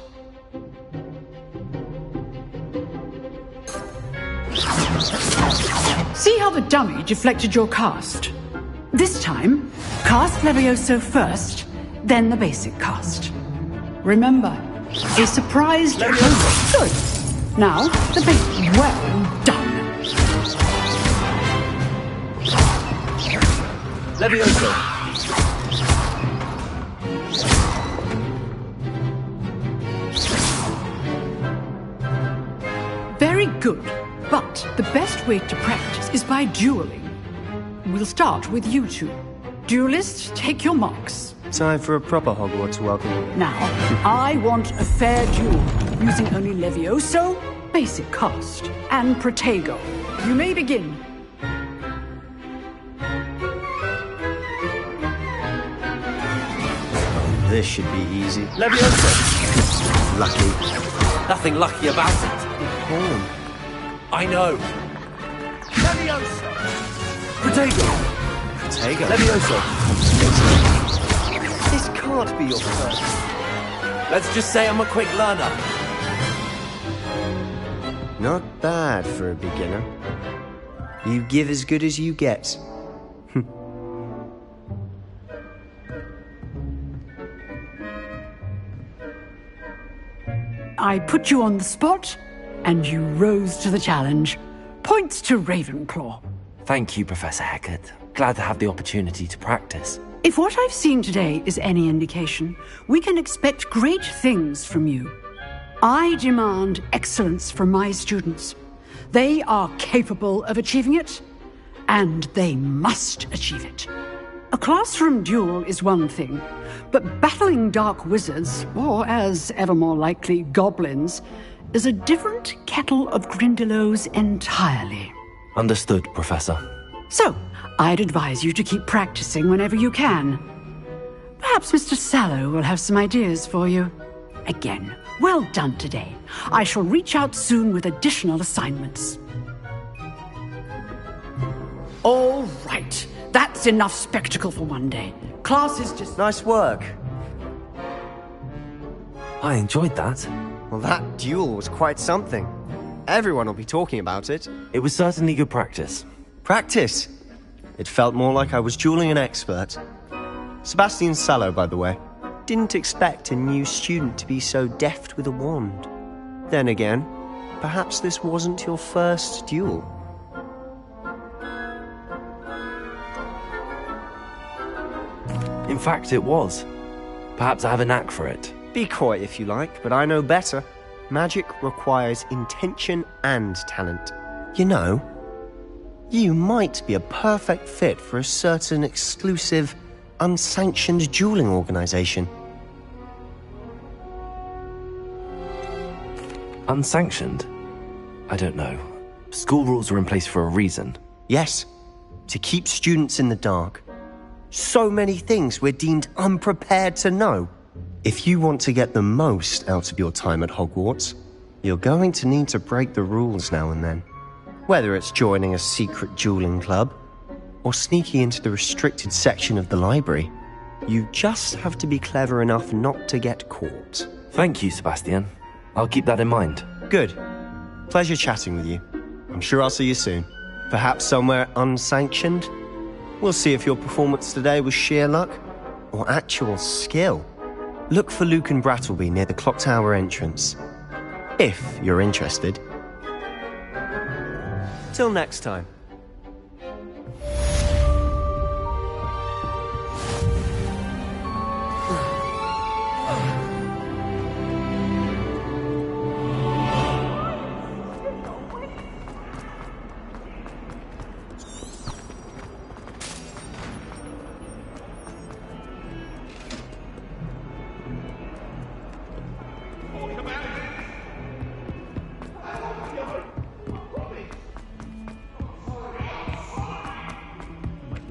See how the dummy deflected your cast? This time, cast Levioso first, then the basic cast. Remember, a surprised Levioso. Good. Now, the basic. Well done. Levioso! Very good. But the best way to practice is by dueling. We'll start with you two. Duelists, take your marks. Time for a proper Hogwarts welcome. Now, I want a fair duel, using only Levioso, basic cast, and Protego. You may begin. This should be easy. Levioso! Lucky. Nothing lucky about it. Oh. I know. Levioso! Protego! Protego? Levioso! This can't be your first. Let's just say I'm a quick learner. Not bad for a beginner. You give as good as you get. I put you on the spot, and you rose to the challenge. Points to Ravenclaw. Thank you, Professor Hecat. Glad to have the opportunity to practice. If what I've seen today is any indication, we can expect great things from you. I demand excellence from my students. They are capable of achieving it, and they must achieve it. A classroom duel is one thing, but battling dark wizards, or as ever more likely, goblins, is a different kettle of Grindylows entirely. Understood, Professor. So, I'd advise you to keep practicing whenever you can. Perhaps Mr. Sallow will have some ideas for you. Again, well done today. I shall reach out soon with additional assignments. All right. That's enough spectacle for one day. Class is just... Nice work. I enjoyed that. Well, that duel was quite something. Everyone will be talking about it. It was certainly good practice. Practice? It felt more like I was dueling an expert. Sebastian Sallow, by the way. Didn't expect a new student to be so deft with a wand. Then again, perhaps this wasn't your first duel. In fact, it was. Perhaps I have a knack for it. Be coy if you like, but I know better. Magic requires intention and talent. You know, you might be a perfect fit for a certain exclusive, unsanctioned dueling organization. Unsanctioned? I don't know. School rules are in place for a reason. Yes, to keep students in the dark. So many things we're deemed unprepared to know. If you want to get the most out of your time at Hogwarts, you're going to need to break the rules now and then. Whether it's joining a secret dueling club, or sneaking into the restricted section of the library, you just have to be clever enough not to get caught. Thank you, Sebastian. I'll keep that in mind. Good. Pleasure chatting with you. I'm sure I'll see you soon. Perhaps somewhere unsanctioned? We'll see if your performance today was sheer luck, or actual skill. Look for Luke and Brattleby near the clock tower entrance. If you're interested. Till next time.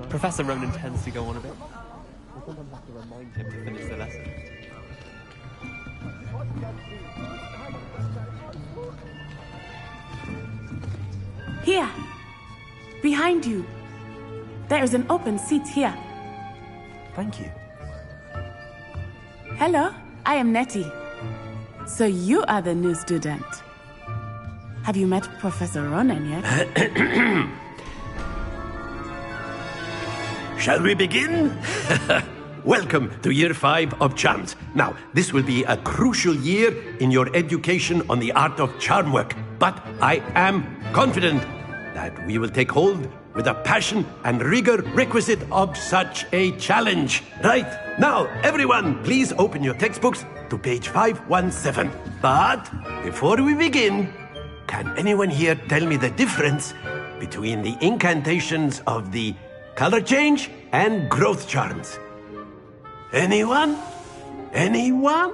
Professor Ronan tends to go on a bit. We'll come back to remind him to finish the lesson. Here! Behind you! There is an open seat here. Thank you. Hello, I am Nettie. So you are the new student. Have you met Professor Ronan yet? Shall we begin? Welcome to Year 5 of Charms. Now, this will be a crucial year in your education on the art of charm work, but I am confident that we will take hold with the passion and rigor requisite of such a challenge. Right, now, everyone, please open your textbooks to page 517. But before we begin, can anyone here tell me the difference between the incantations of the color change and growth charms? Anyone? Anyone?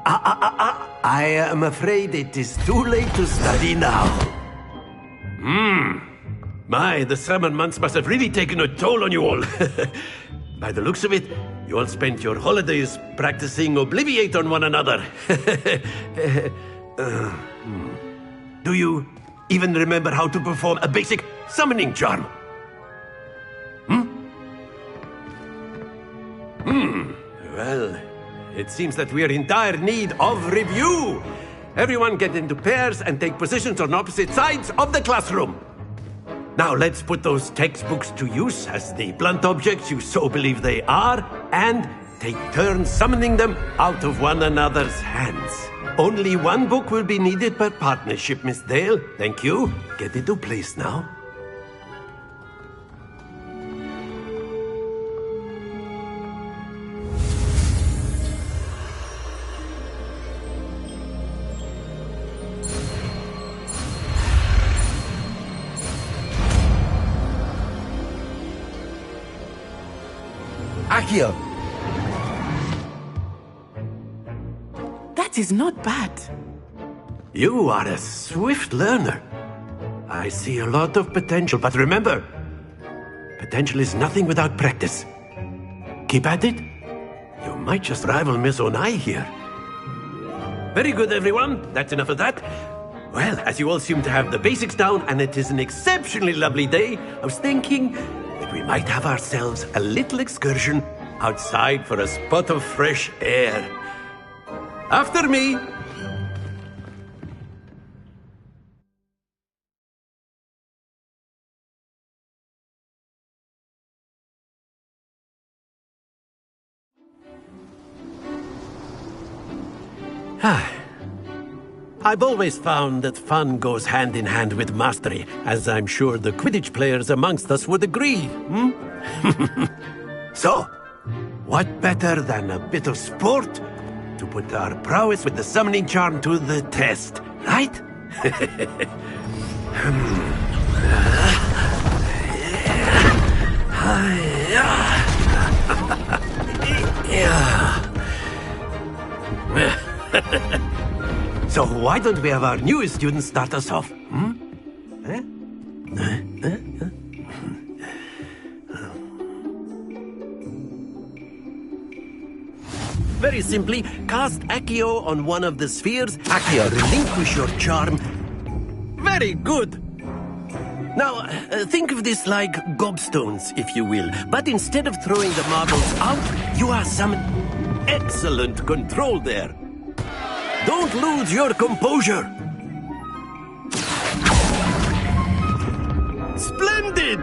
I am afraid it is too late to study now. My, the summer months must have really taken a toll on you all. By the looks of it, you all spent your holidays practicing Obliviate on one another. Do you even remember how to perform a basic summoning charm? Well, it seems that we are in dire need of review. Everyone get into pairs and take positions on opposite sides of the classroom. Now let's put those textbooks to use as the blunt objects you so believe they are, and take turns summoning them out of one another's hands. Only one book will be needed per partnership, Miss Dale. Thank you. Get into place now. Accio! That is not bad. You are a swift learner. I see a lot of potential, but remember, potential is nothing without practice. Keep at it. You might just rival Miss Onai here. Very good, everyone. That's enough of that. Well, as you all seem to have the basics down, and it is an exceptionally lovely day, I was thinking that we might have ourselves a little excursion outside for a spot of fresh air. After me! I've always found that fun goes hand in hand with mastery, as I'm sure the Quidditch players amongst us would agree, So, what better than a bit of sport to put our prowess with the summoning charm to the test, right? So why don't we have our newest student start us off? Very simply, cast Accio on one of the spheres. Accio, relinquish your charm. Very good. Now, think of this like gobstones, if you will. But instead of throwing the marbles out, you are summoned. Excellent control there. Don't lose your composure. Splendid!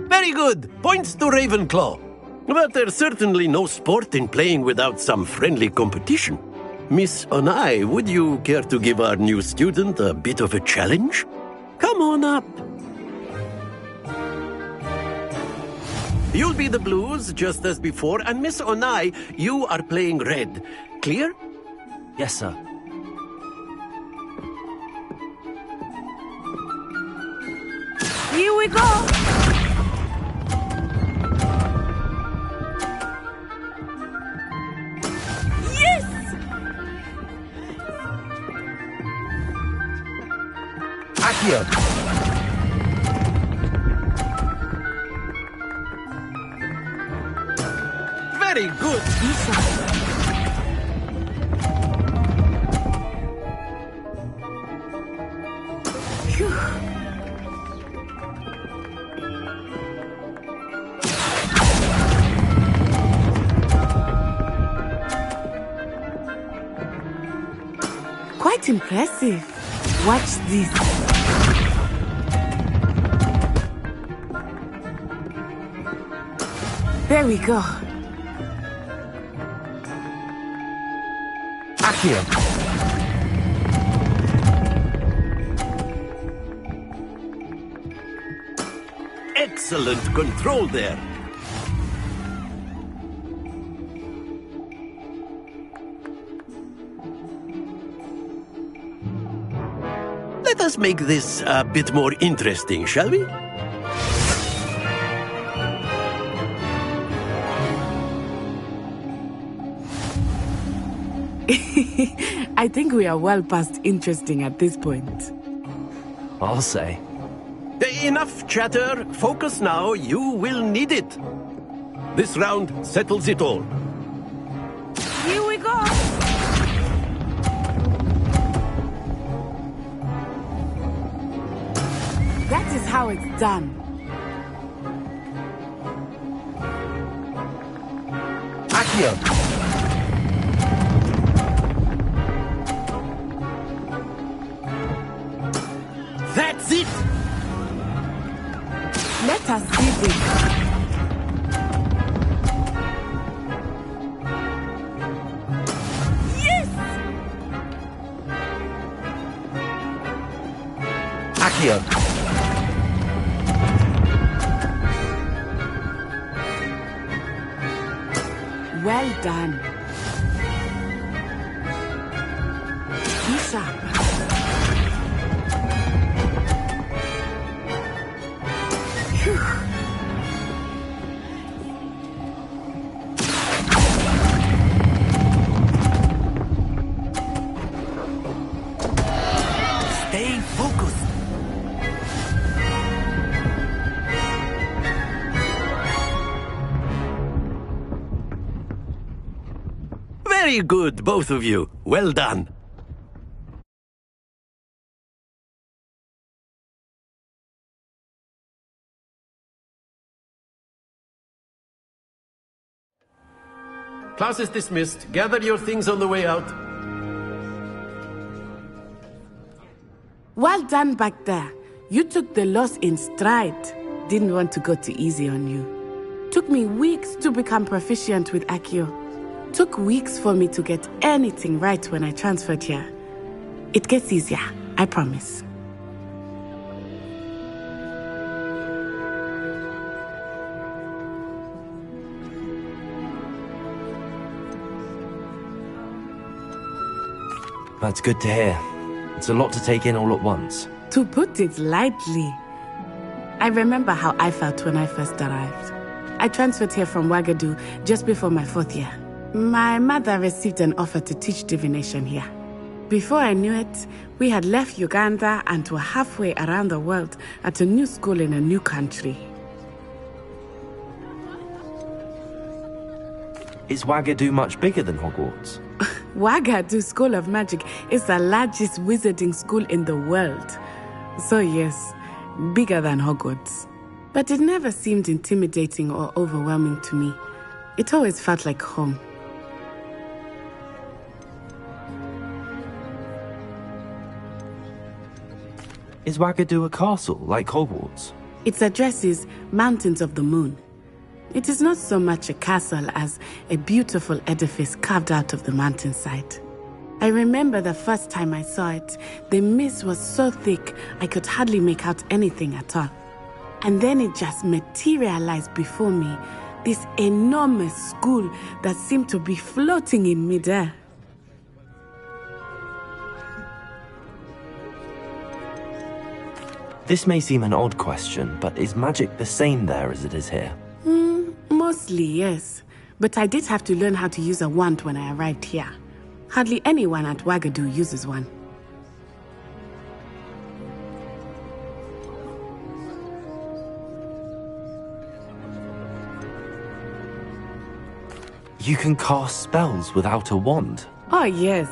Very good. Points to Ravenclaw. But there's certainly no sport in playing without some friendly competition. Miss Onai, would you care to give our new student a bit of a challenge? Come on up. You'll be the blues, just as before, and Miss Onai, you are playing red. Clear? Yes, sir. Here we go! Yes! Accio! Very good! Quite impressive. Watch this. There we go. Accio! Excellent control there. Let us make this a bit more interesting, shall we? I think we are well past interesting at this point. I'll say. Enough chatter. Focus now. You will need it. This round settles it all. Here we go! That is how it's done. Accio! That's it! Let us see this. Yes! Accio! Well done. Be sharp. Very good, both of you. Well done. Class is dismissed. Gather your things on the way out. Well done back there. You took the loss in stride. Didn't want to go too easy on you. Took me weeks to become proficient with Accio. Took weeks for me to get anything right when I transferred here. It gets easier, I promise. That's good to hear. It's a lot to take in all at once. To put it lightly, I remember how I felt when I first arrived. I transferred here from Wagadu just before my 4th year. My mother received an offer to teach divination here. Before I knew it, we had left Uganda and were halfway around the world at a new school in a new country. Is Wagadu much bigger than Hogwarts? Wagadu School of Magic is the largest wizarding school in the world. So yes, bigger than Hogwarts. But it never seemed intimidating or overwhelming to me. It always felt like home. Is Wagadu a castle, like Hogwarts? Its address is Mountains of the Moon. It is not so much a castle as a beautiful edifice carved out of the mountainside. I remember the first time I saw it, the mist was so thick I could hardly make out anything at all. And then it just materialized before me, this enormous school that seemed to be floating in midair. This may seem an odd question, but is magic the same there as it is here? Mostly, yes. But I did have to learn how to use a wand when I arrived here. Hardly anyone at Wagadu uses one. You can cast spells without a wand? Oh, yes.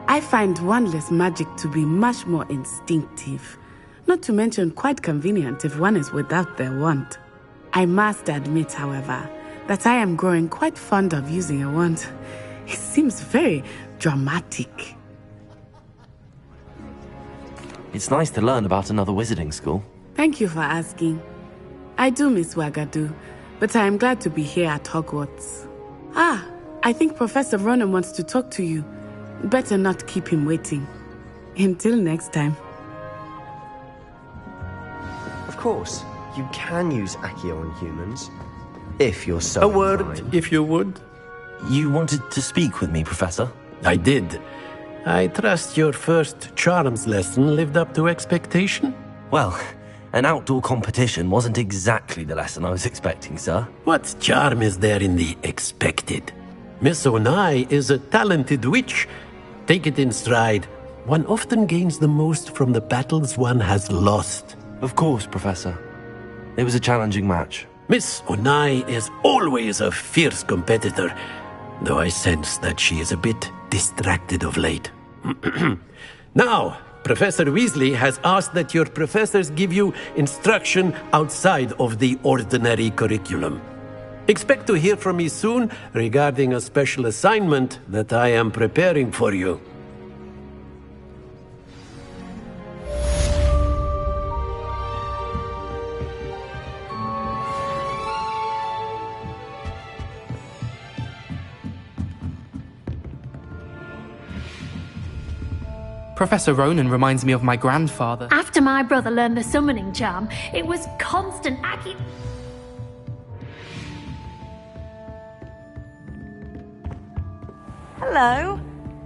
I find wandless magic to be much more instinctive. Not to mention quite convenient if one is without their wand. I must admit, however, that I am growing quite fond of using a wand. It seems very dramatic. It's nice to learn about another wizarding school. Thank you for asking. I do miss Wagadu, but I am glad to be here at Hogwarts. I think Professor Ronan wants to talk to you. Better not keep him waiting. Until next time. Of course, you can use Accio on humans, if you're so A word, inclined. if you would. You wanted to speak with me, Professor? I did. I trust your first charms lesson lived up to expectation? Well, an outdoor competition wasn't exactly the lesson I was expecting, sir. What charm is there in the expected? Miss Onai is a talented witch. Take it in stride. One often gains the most from the battles one has lost. Of course, Professor. It was a challenging match. Miss Onai is always a fierce competitor, though I sense that she is a bit distracted of late. Now, Professor Weasley has asked that your professors give you instruction outside of the ordinary curriculum. Expect to hear from me soon regarding a special assignment that I am preparing for you. Professor Ronan reminds me of my grandfather. After my brother learned the summoning charm, it was constant Hello.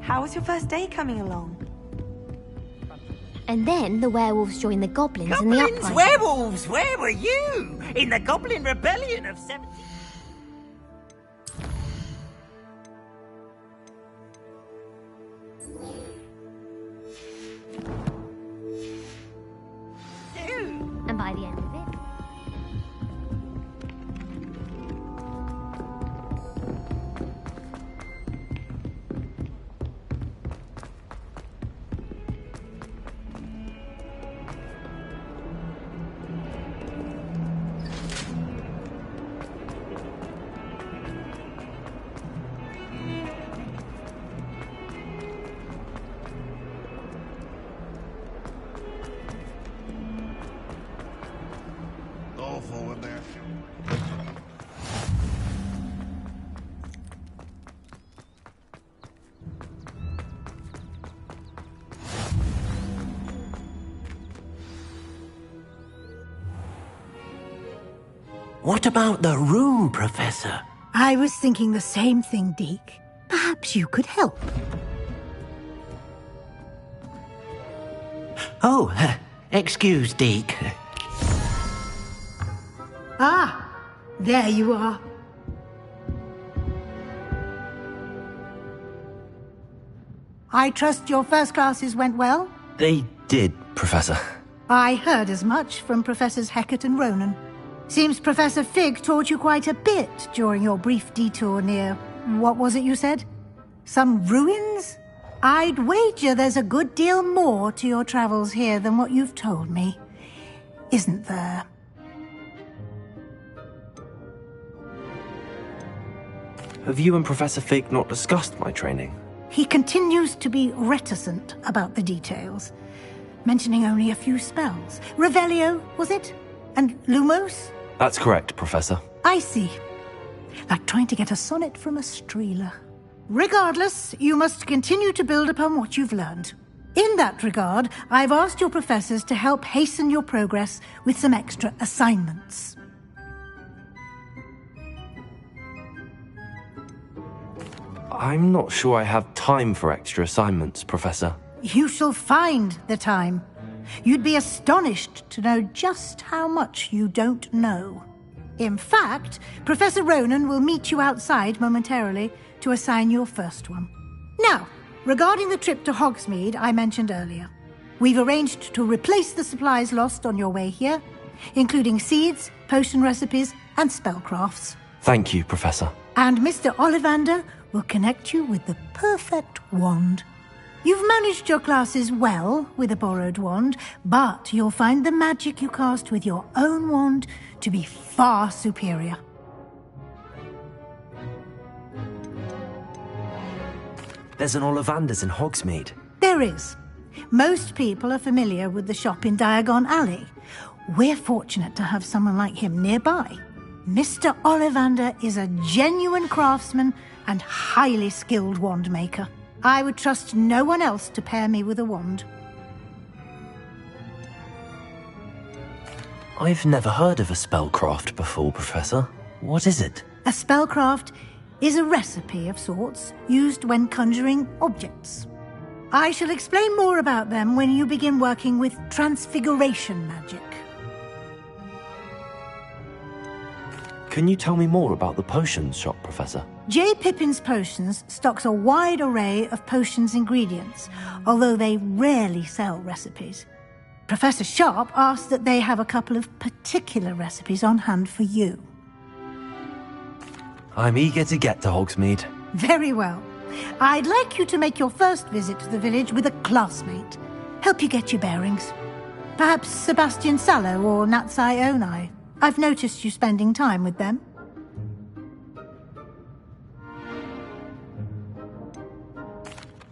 How was your first day coming along? And then the werewolves joined the goblins in the Goblins, uprising. werewolves, where were you? In the Goblin Rebellion of 17... And by the end of it, awful when they're... What about the room, Professor? I was thinking the same thing, Deke. Perhaps you could help. Oh, excuse, Deke. Ah, there you are. I trust your first classes went well? They did, Professor. I heard as much from Professors Hecat and Ronan. Seems Professor Fig taught you quite a bit during your brief detour near... what was it you said? Some ruins? I'd wager there's a good deal more to your travels here than what you've told me. Isn't there? Have you and Professor Fig not discussed my training? He continues to be reticent about the details, mentioning only a few spells. Revelio, was it? And Lumos? That's correct, Professor. I see. Like trying to get a sonnet from a streeler. Regardless, you must continue to build upon what you've learned. In that regard, I've asked your professors to help hasten your progress with some extra assignments. I'm not sure I have time for extra assignments, Professor. You shall find the time. You'd be astonished to know just how much you don't know. In fact, Professor Ronan will meet you outside momentarily to assign your first one. Now, regarding the trip to Hogsmeade I mentioned earlier, we've arranged to replace the supplies lost on your way here, including seeds, potion recipes, and spellcrafts. Thank you, Professor. And Mr. Ollivander will connect you with the perfect wand. You've managed your classes well with a borrowed wand, but you'll find the magic you cast with your own wand to be far superior. There's an Ollivander's in Hogsmeade. There is. Most people are familiar with the shop in Diagon Alley. We're fortunate to have someone like him nearby. Mr. Ollivander is a genuine craftsman and highly skilled wand maker. I would trust no one else to pair me with a wand. I've never heard of a spellcraft before, Professor. What is it? A spellcraft is a recipe of sorts used when conjuring objects. I shall explain more about them when you begin working with transfiguration magic. Can you tell me more about the potions shop, Professor? J. Pippin's Potions stocks a wide array of potions ingredients, although they rarely sell recipes. Professor Sharp asked that they have a couple of particular recipes on hand for you. I'm eager to get to Hogsmeade. Very well. I'd like you to make your first visit to the village with a classmate. Help you get your bearings. Perhaps Sebastian Sallow or Natsai Onai. I've noticed you spending time with them.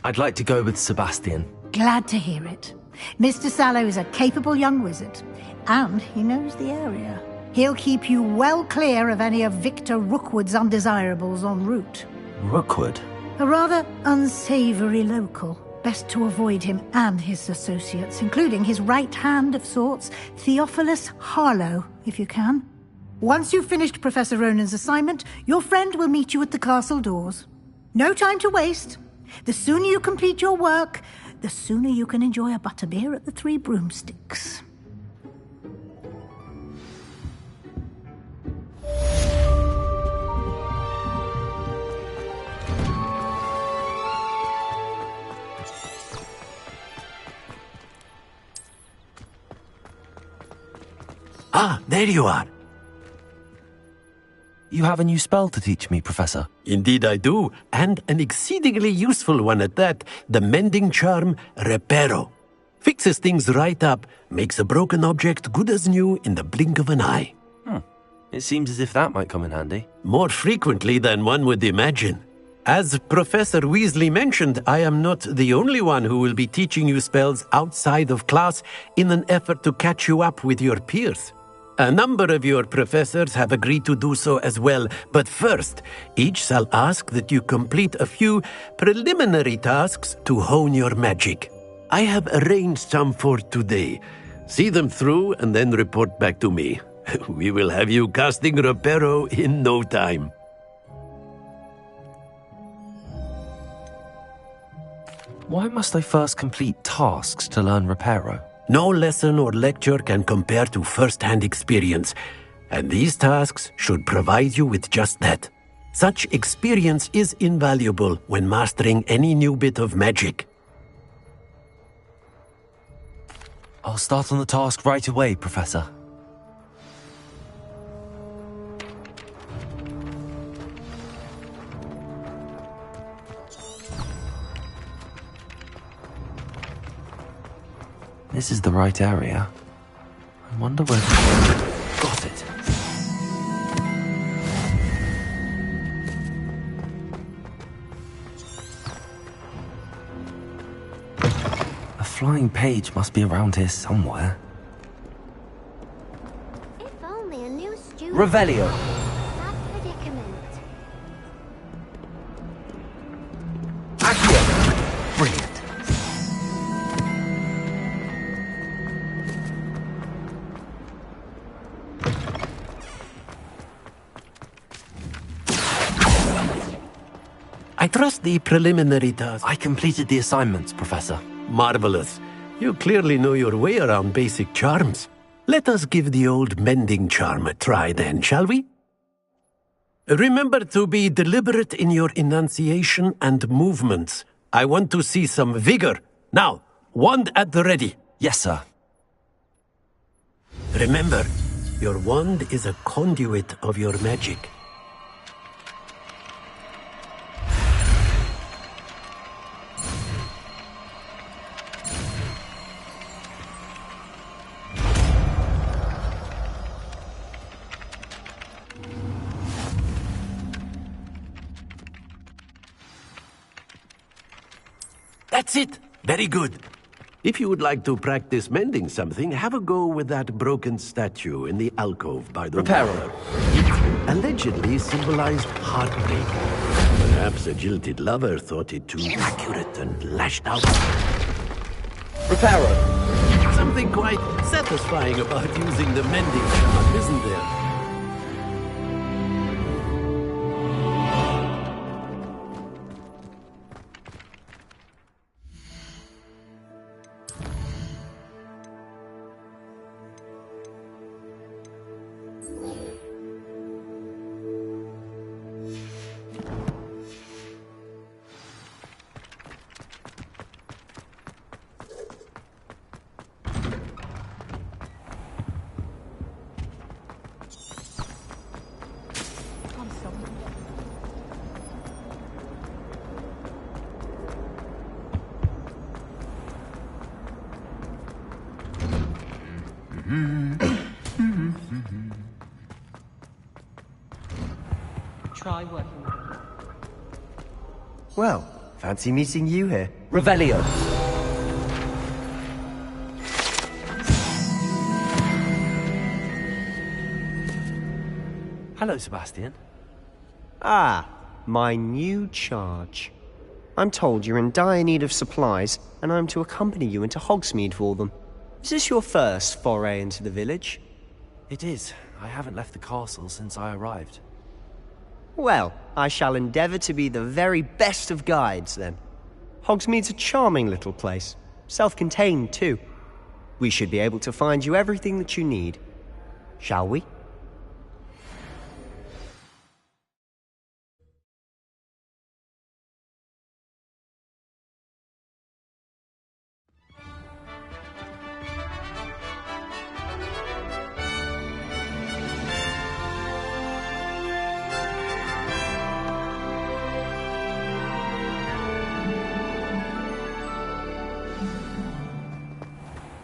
I'd like to go with Sebastian. Glad to hear it. Mr. Sallow is a capable young wizard, and he knows the area. He'll keep you well clear of any of Victor Rookwood's undesirables en route. Rookwood? A rather unsavory local. Best to avoid him and his associates, including his right hand of sorts, Theophilus Harlow, if you can. Once you've finished Professor Ronan's assignment, your friend will meet you at the castle doors. No time to waste. The sooner you complete your work, the sooner you can enjoy a butterbeer at the Three Broomsticks. Ah, there you are. You have a new spell to teach me, Professor. Indeed I do, and an exceedingly useful one at that, the mending charm Reparo. Fixes things right up, makes a broken object good as new in the blink of an eye. It seems as if that might come in handy. More frequently than one would imagine. As Professor Weasley mentioned, I am not the only one who will be teaching you spells outside of class in an effort to catch you up with your peers. A number of your professors have agreed to do so as well, but first, each shall ask that you complete a few preliminary tasks to hone your magic. I have arranged some for today. See them through and then report back to me. We will have you casting Reparo in no time. Why must I first complete tasks to learn Reparo? No lesson or lecture can compare to first-hand experience, and these tasks should provide you with just that. Such experience is invaluable when mastering any new bit of magic. I'll start on the task right away, Professor. This is the right area. I wonder where... Got it. A flying page must be around here somewhere. If only a new student... Revelio. That predicament. Accio. Brilliant. I trust the preliminary task. I completed the assignments, Professor. Marvelous. You clearly know your way around basic charms. Let us give the old mending charm a try then, shall we? Remember to be deliberate in your enunciation and movements. I want to see some vigor. Now, wand at the ready. Yes, sir. Remember, your wand is a conduit of your magic. That's it! Very good. If you would like to practice mending something, have a go with that broken statue in the alcove by the water. It allegedly symbolized heartbreak. Perhaps a jilted lover thought it too accurate and lashed out. Reparo. Something quite satisfying about using the mending charm, isn't there? Try working. Well, fancy meeting you here. Revelio. Hello, Sebastian. Ah, my new charge. I'm told you're in dire need of supplies, and I'm to accompany you into Hogsmeade for them. Is this your first foray into the village? It is. I haven't left the castle since I arrived. Well, I shall endeavour to be the very best of guides, then. Hogsmeade's a charming little place. Self-contained, too. We should be able to find you everything that you need. Shall we?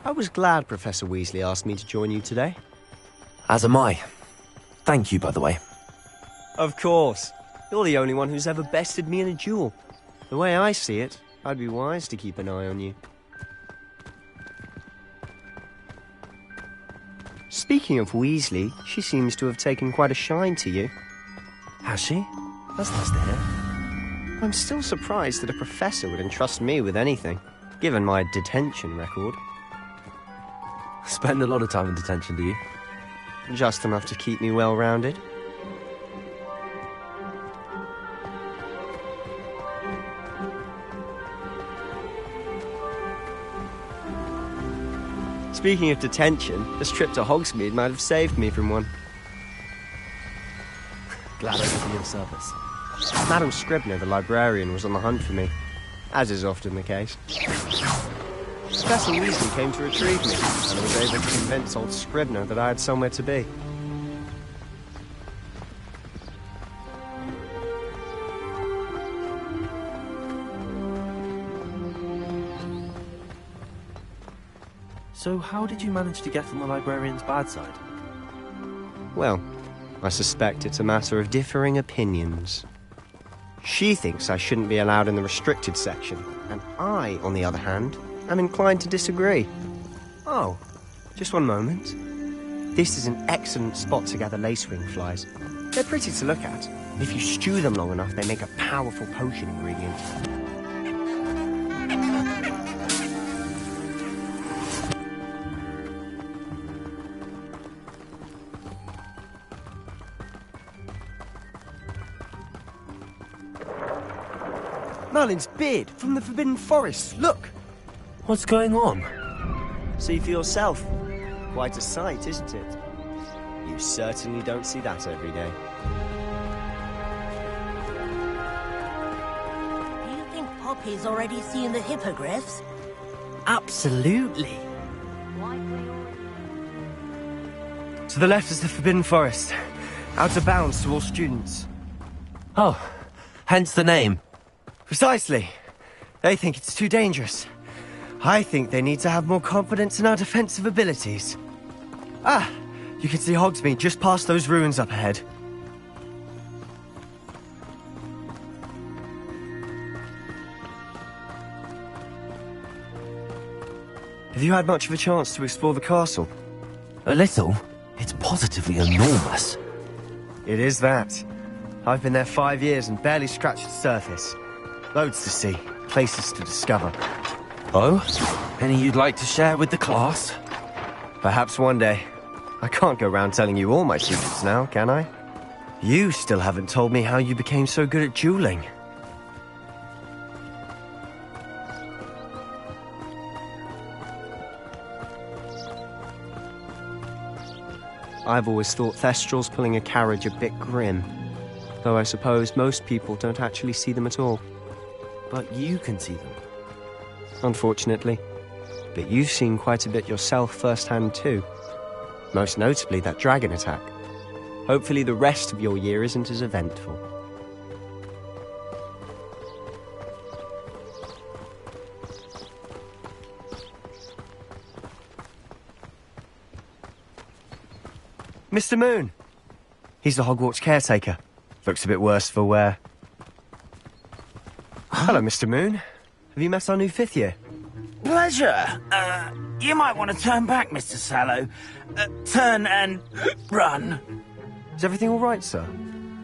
I was glad Professor Weasley asked me to join you today. As am I. Thank you, by the way. Of course. You're the only one who's ever bested me in a duel. The way I see it, I'd be wise to keep an eye on you. Speaking of Weasley, she seems to have taken quite a shine to you. Has she? That's nice to hear. I'm still surprised that a professor would entrust me with anything, given my detention record. Spend a lot of time in detention, do you? Just enough to keep me well-rounded. Speaking of detention, this trip to Hogsmeade might have saved me from one. Glad I could be of service. Madam Scribner, the librarian, was on the hunt for me, as is often the case. Professor Weasley came to retrieve me, and I was able to convince old Scribner that I had somewhere to be. So how did you manage to get on the librarian's bad side? Well, I suspect it's a matter of differing opinions. She thinks I shouldn't be allowed in the restricted section, and I, on the other hand, am inclined to disagree. Oh, just one moment. This is an excellent spot to gather lacewing flies. They're pretty to look at. If you stew them long enough, they make a powerful potion ingredient. Merlin's beard from the Forbidden Forest. Look! What's going on? See for yourself. Quite a sight, isn't it? You certainly don't see that every day. Do you think Poppy's already seen the hippogriffs? Absolutely. To the left is the Forbidden Forest. Out of bounds to all students. Oh, hence the name. Precisely. They think it's too dangerous. I think they need to have more confidence in our defensive abilities. Ah, you can see Hogsmeade just past those ruins up ahead. Have you had much of a chance to explore the castle? A little. It's positively enormous. It is that. I've been there 5 years and barely scratched the surface. Loads to see, places to discover. Oh? Any you'd like to share with the class? Perhaps one day. I can't go round telling you all my secrets now, can I? You still haven't told me how you became so good at dueling. I've always thought Thestrals pulling a carriage a bit grim. Though I suppose most people don't actually see them at all. But you can see them. Unfortunately. But you've seen quite a bit yourself firsthand too. Most notably that dragon attack. Hopefully the rest of your year isn't as eventful. Mr. Moon! He's the Hogwarts caretaker. Looks a bit worse for wear. Hello, Mr. Moon. Have you met our new 5th year? Pleasure. You might want to turn back, Mr. Sallow. Turn and run. Is everything all right, sir?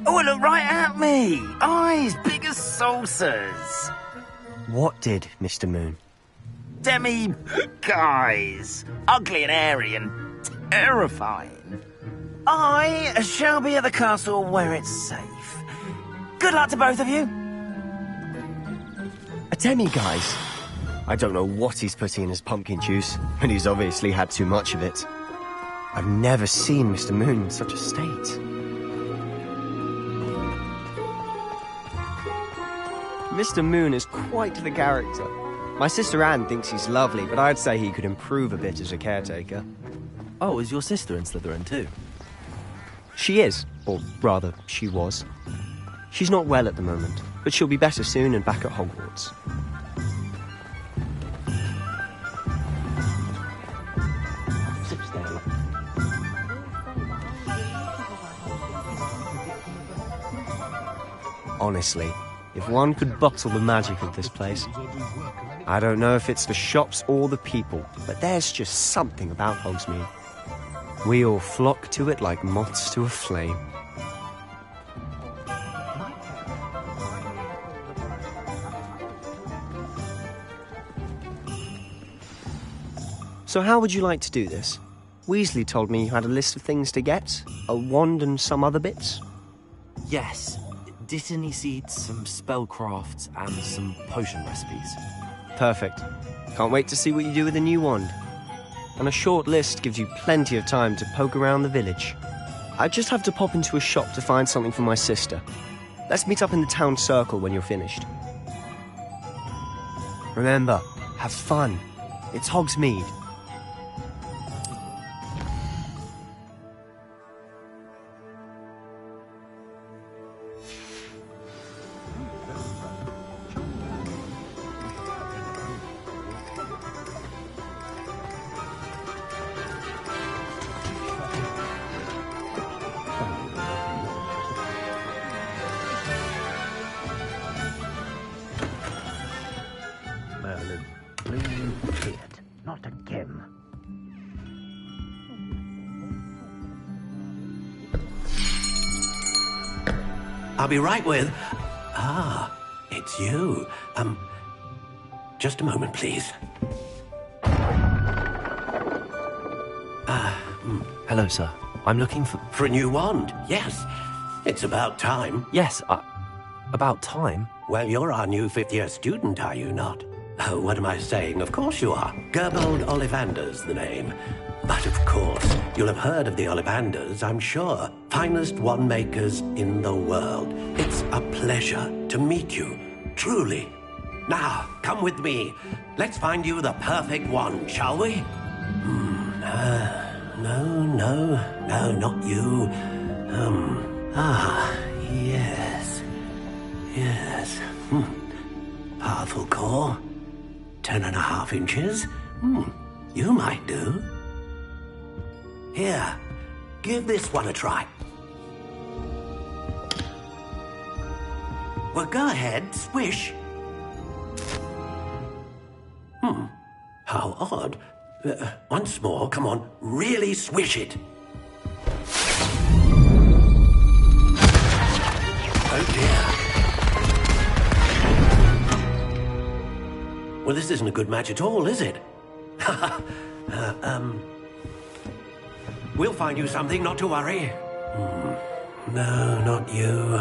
Oh, look right at me. Eyes big as saucers. What did, Mr. Moon? Guys. Ugly and hairy and terrifying. I shall be at the castle where it's safe. Good luck to both of you. A demi-guise? I don't know what he's putting in his pumpkin juice, and he's obviously had too much of it. I've never seen Mr. Moon in such a state. Mr. Moon is quite the character. My sister Anne thinks he's lovely, but I'd say he could improve a bit as a caretaker. Oh, is your sister in Slytherin too? She is, or rather, she was. She's not well at the moment, but she'll be better soon and back at Hogwarts. Honestly, if one could bottle the magic of this place. I don't know if it's the shops or the people, but there's just something about Hogsmeade. We all flock to it like moths to a flame. So how would you like to do this? Weasley told me you had a list of things to get, a wand and some other bits. Yes. Dittany seeds, some spellcrafts, and some potion recipes. Perfect. Can't wait to see what you do with the new wand. And a short list gives you plenty of time to poke around the village. I just have to pop into a shop to find something for my sister. Let's meet up in the town circle when you're finished. Remember, have fun. It's Hogsmeade. Merlin, please, kid, not again. I'll be right with... Ah, it's you. Just a moment, please. Hello, sir. I'm looking for... For a new wand, yes. It's about time. Yes, about time? Well, you're our new fifth-year student, are you not? Oh, what am I saying? Of course you are. Gerbold Ollivander's the name. But of course, you'll have heard of the Ollivanders, I'm sure. Finest wand makers in the world. It's a pleasure to meet you, truly. Now, come with me. Let's find you the perfect wand, shall we? No, not you. Yes. Powerful core. 10.5 inches. You might do. Here, give this one a try. Well, go ahead, swish. How odd. Once more, come on, really swish it. Oh dear. Well, this isn't a good match at all, is it? We'll find you something, not to worry. No, not you.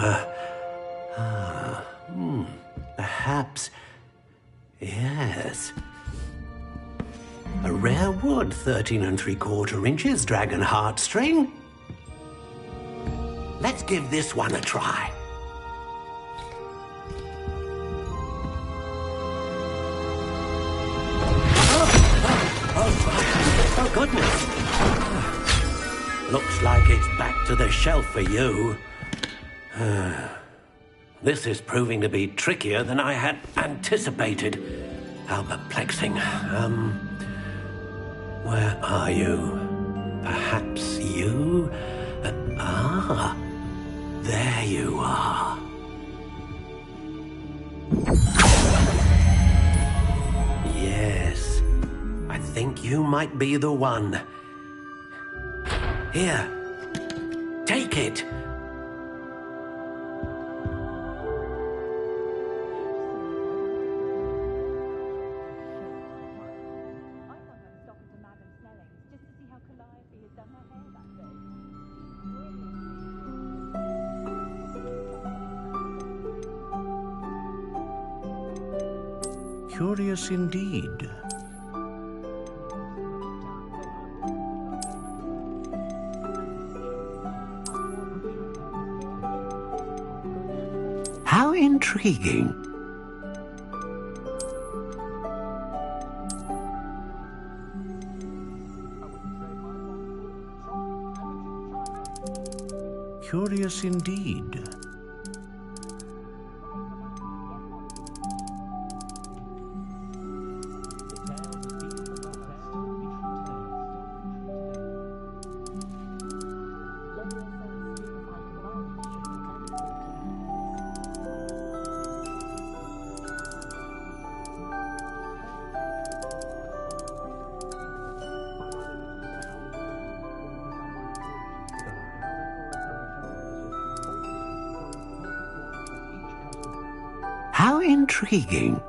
Perhaps... Yes. A rare wood, 13 3/4 inches, dragon heartstring. Let's give this one a try. Oh, goodness. Looks like it's back to the shelf for you. This is proving to be trickier than I had anticipated. How perplexing. Where are you? Perhaps you? There you are. Yes, I think you might be the one. Here, take it. Curious indeed. How intriguing. Curious indeed. Intriguing.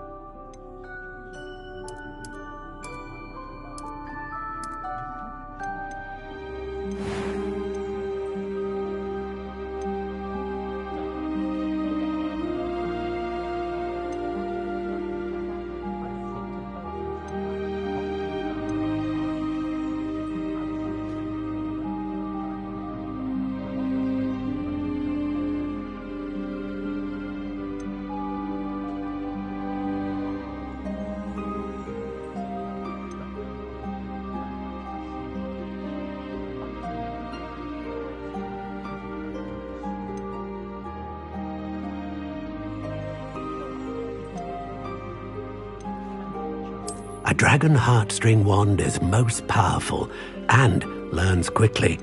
A dragon heartstring wand is most powerful and learns quickly.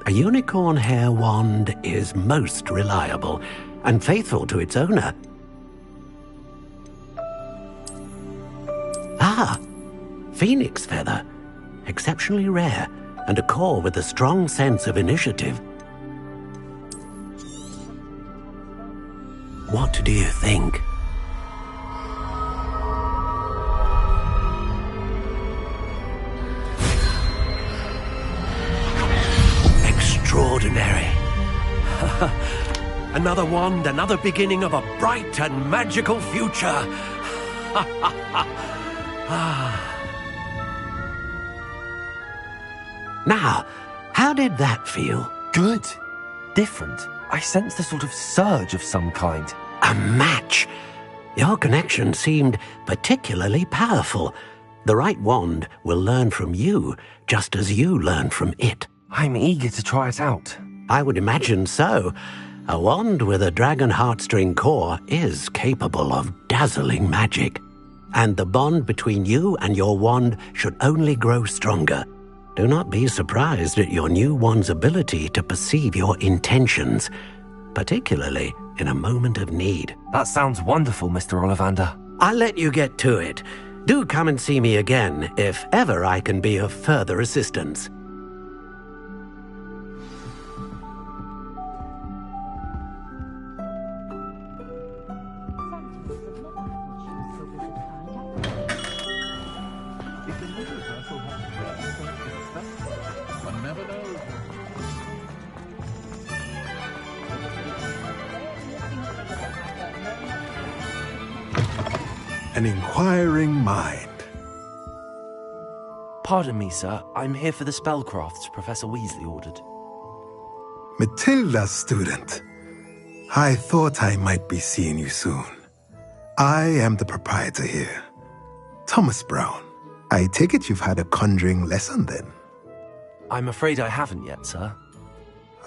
A unicorn hair wand is most reliable and faithful to its owner. Ah, phoenix feather. Exceptionally rare, and a core with a strong sense of initiative. What do you think? Extraordinary. Another wand, another beginning of a bright and magical future. Now, how did that feel? Good. Different. I sensed a sort of surge of some kind. A match. Your connection seemed particularly powerful. The right wand will learn from you, just as you learn from it. I'm eager to try it out. I would imagine so. A wand with a dragon heartstring core is capable of dazzling magic. And the bond between you and your wand should only grow stronger. Do not be surprised at your new wand's ability to perceive your intentions, particularly in a moment of need. That sounds wonderful, Mr. Ollivander. I'll let you get to it. Do come and see me again if ever I can be of further assistance. An inquiring mind. Pardon me, sir. I'm here for the spellcrafts Professor Weasley ordered. Matilda's student. I thought I might be seeing you soon. I am the proprietor here, Thomas Brown. I take it you've had a conjuring lesson then? I'm afraid I haven't yet, sir.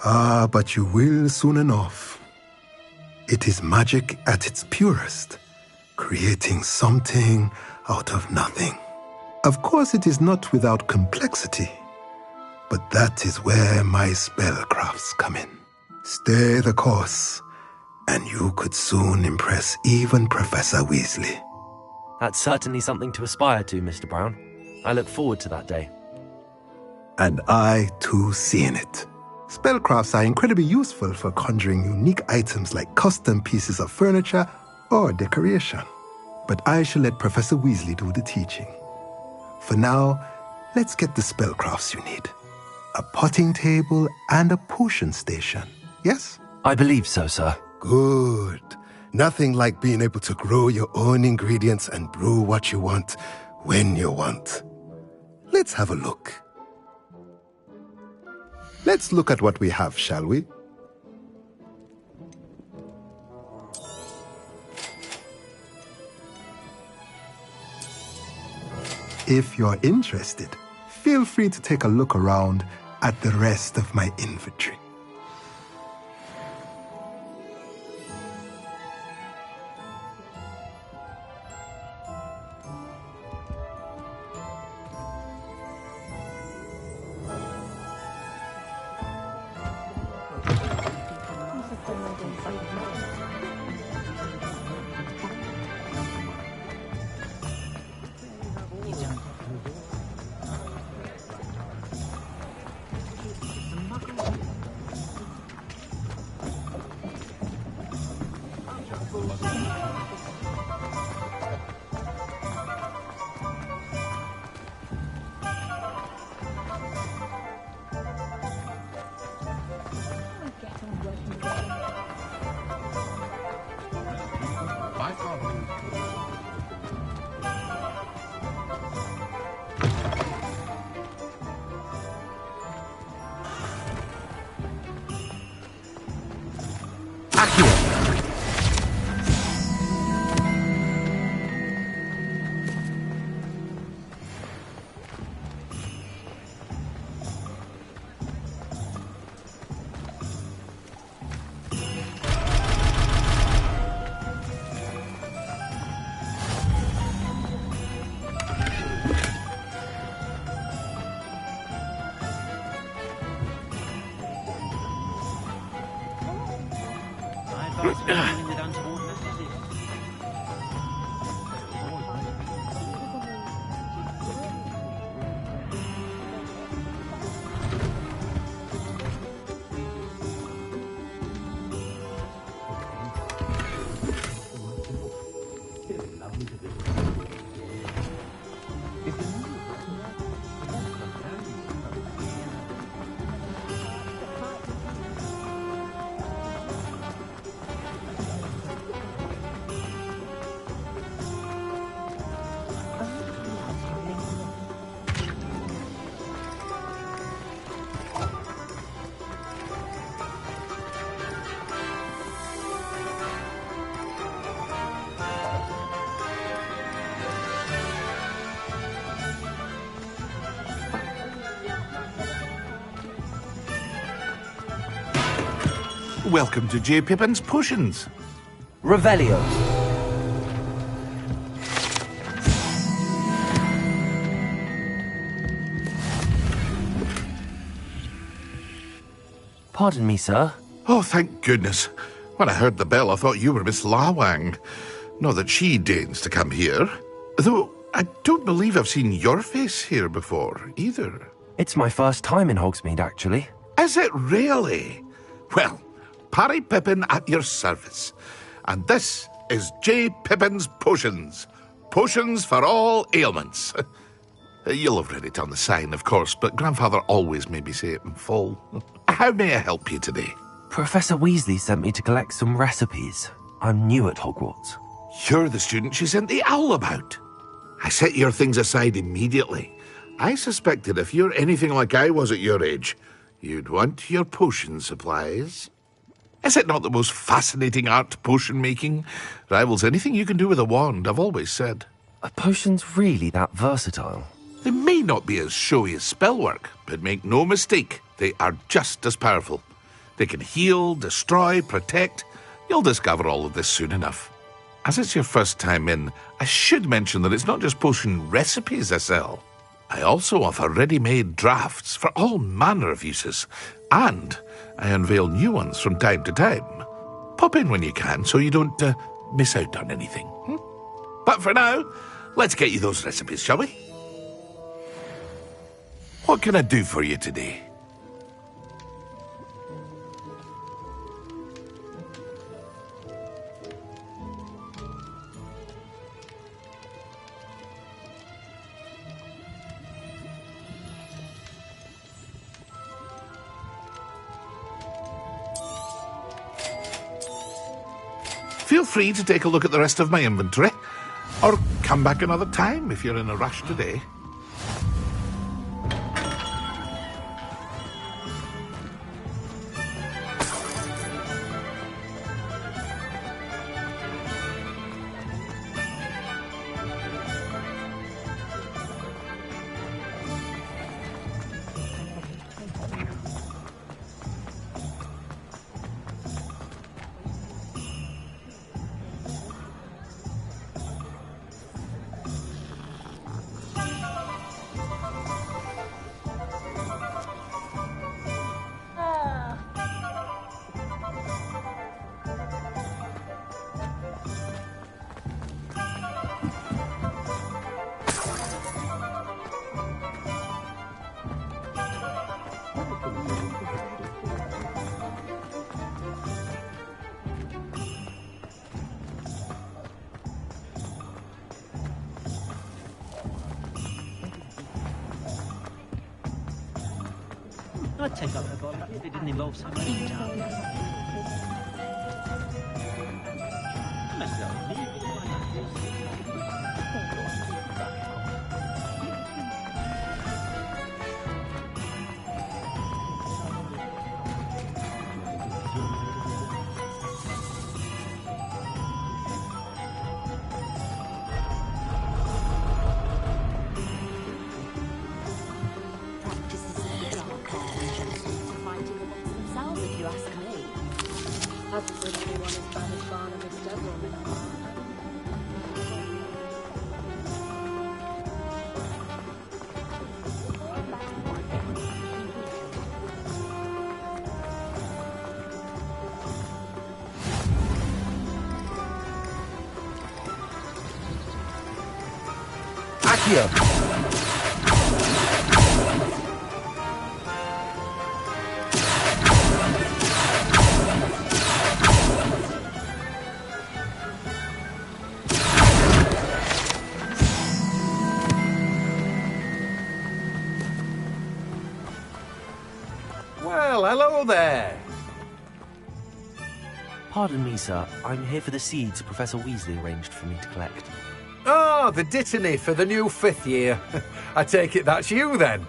Ah, but you will soon enough. It is magic at its purest, creating something out of nothing. Of course, it is not without complexity, but that is where my spellcrafts come in. Stay the course, and you could soon impress even Professor Weasley. That's certainly something to aspire to, Mr. Brown. I look forward to that day. And I, too, see in it. Spellcrafts are incredibly useful for conjuring unique items like custom pieces of furniture or decoration. But I shall let Professor Weasley do the teaching. For now, let's get the spellcrafts you need. A potting table and a potion station, yes? I believe so, sir. Good. Nothing like being able to grow your own ingredients and brew what you want, when you want. Let's have a look. Let's look at what we have, shall we? If you're interested, feel free to take a look around at the rest of my inventory. Welcome to J. Pippin's Potions. Revelio. Pardon me, sir. Oh, thank goodness. When I heard the bell, I thought you were Miss Lawang. Not that she deigns to come here. Though, I don't believe I've seen your face here before, either. It's my first time in Hogsmeade, actually. Is it really? Well, Parry Pippin at your service. And this is J. Pippin's Potions. Potions for all ailments. You'll have read it on the sign, of course, but Grandfather always made me say it in full. How may I help you today? Professor Weasley sent me to collect some recipes. I'm new at Hogwarts. You're the student she sent the owl about. I set your things aside immediately. I suspected if you're anything like I was at your age, you'd want your potion supplies. Is it not the most fascinating art, potion making? Rivals anything you can do with a wand, I've always said. Are potions really that versatile? They may not be as showy as spellwork, but make no mistake, they are just as powerful. They can heal, destroy, protect. You'll discover all of this soon enough. As it's your first time in, I should mention that it's not just potion recipes I sell. I also offer ready-made drafts for all manner of uses, and I unveil new ones from time to time. Pop in when you can so you don't miss out on anything. But for now, let's get you those recipes, shall we? What can I do for you today? Feel free to take a look at the rest of my inventory, or come back another time if you're in a rush today. I'd take up the ball if it didn't involve so much detail. Accio! Well, hello there. Pardon me, sir. I'm here for the seeds Professor Weasley arranged for me to collect. Ah, the dittany for the new 5th year. I take it that's you, then.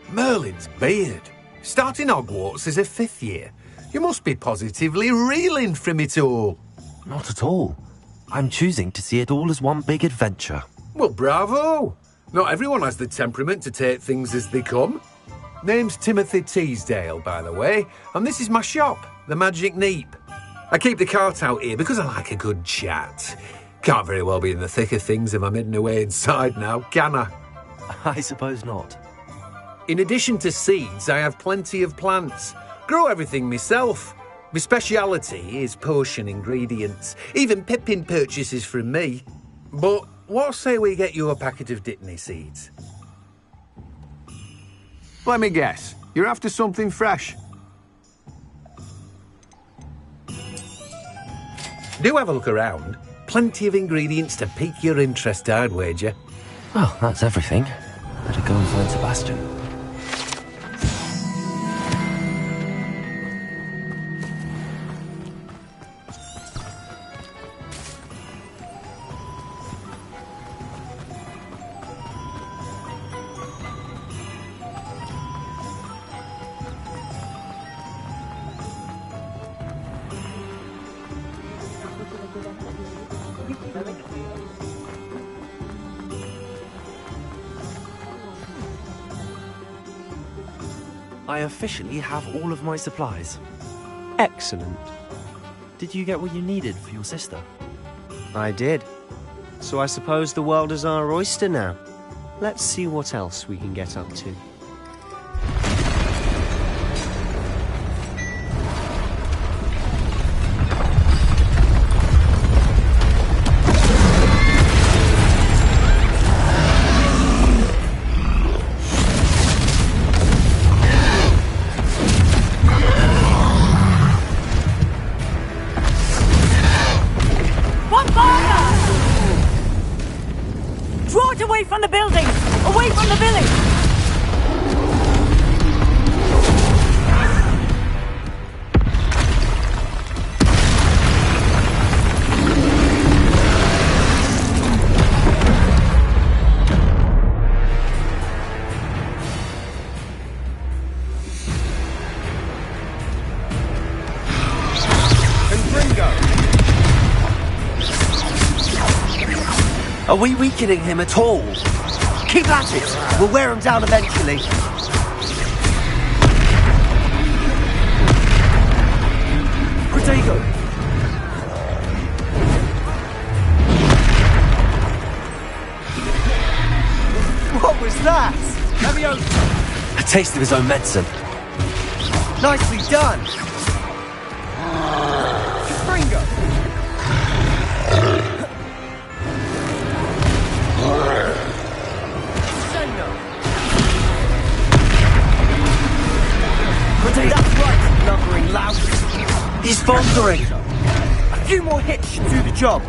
Merlin's beard. Starting Hogwarts as a 5th year. You must be positively reeling from it all. Not at all. I'm choosing to see it all as one big adventure. Well, bravo. Not everyone has the temperament to take things as they come. Name's Timothy Teasdale, by the way, and this is my shop, the Magic Neep. I keep the cart out here because I like a good chat. Can't very well be in the thick of things if I'm hidden away inside now, can I? I suppose not. In addition to seeds, I have plenty of plants. Grow everything myself. My speciality is potion ingredients. Even Pippin purchases from me. But what say we get you a packet of Dittany seeds? Let me guess. You're after something fresh. Do have a look around. Plenty of ingredients to pique your interest, I'd wager. Well, that's everything. Better go and find Sebastian. I officially have all of my supplies. Excellent. Did you get what you needed for your sister? I did. So I suppose the world is our oyster now. Let's see what else we can get up to. From the building! Away from the village! Are we weakening him at all? Keep at it! We'll wear him down eventually. Protego! What was that? A taste of his own medicine. Nicely done! Fringo! That's right, lumbering louse. He's faltering. A few more hits should do the job.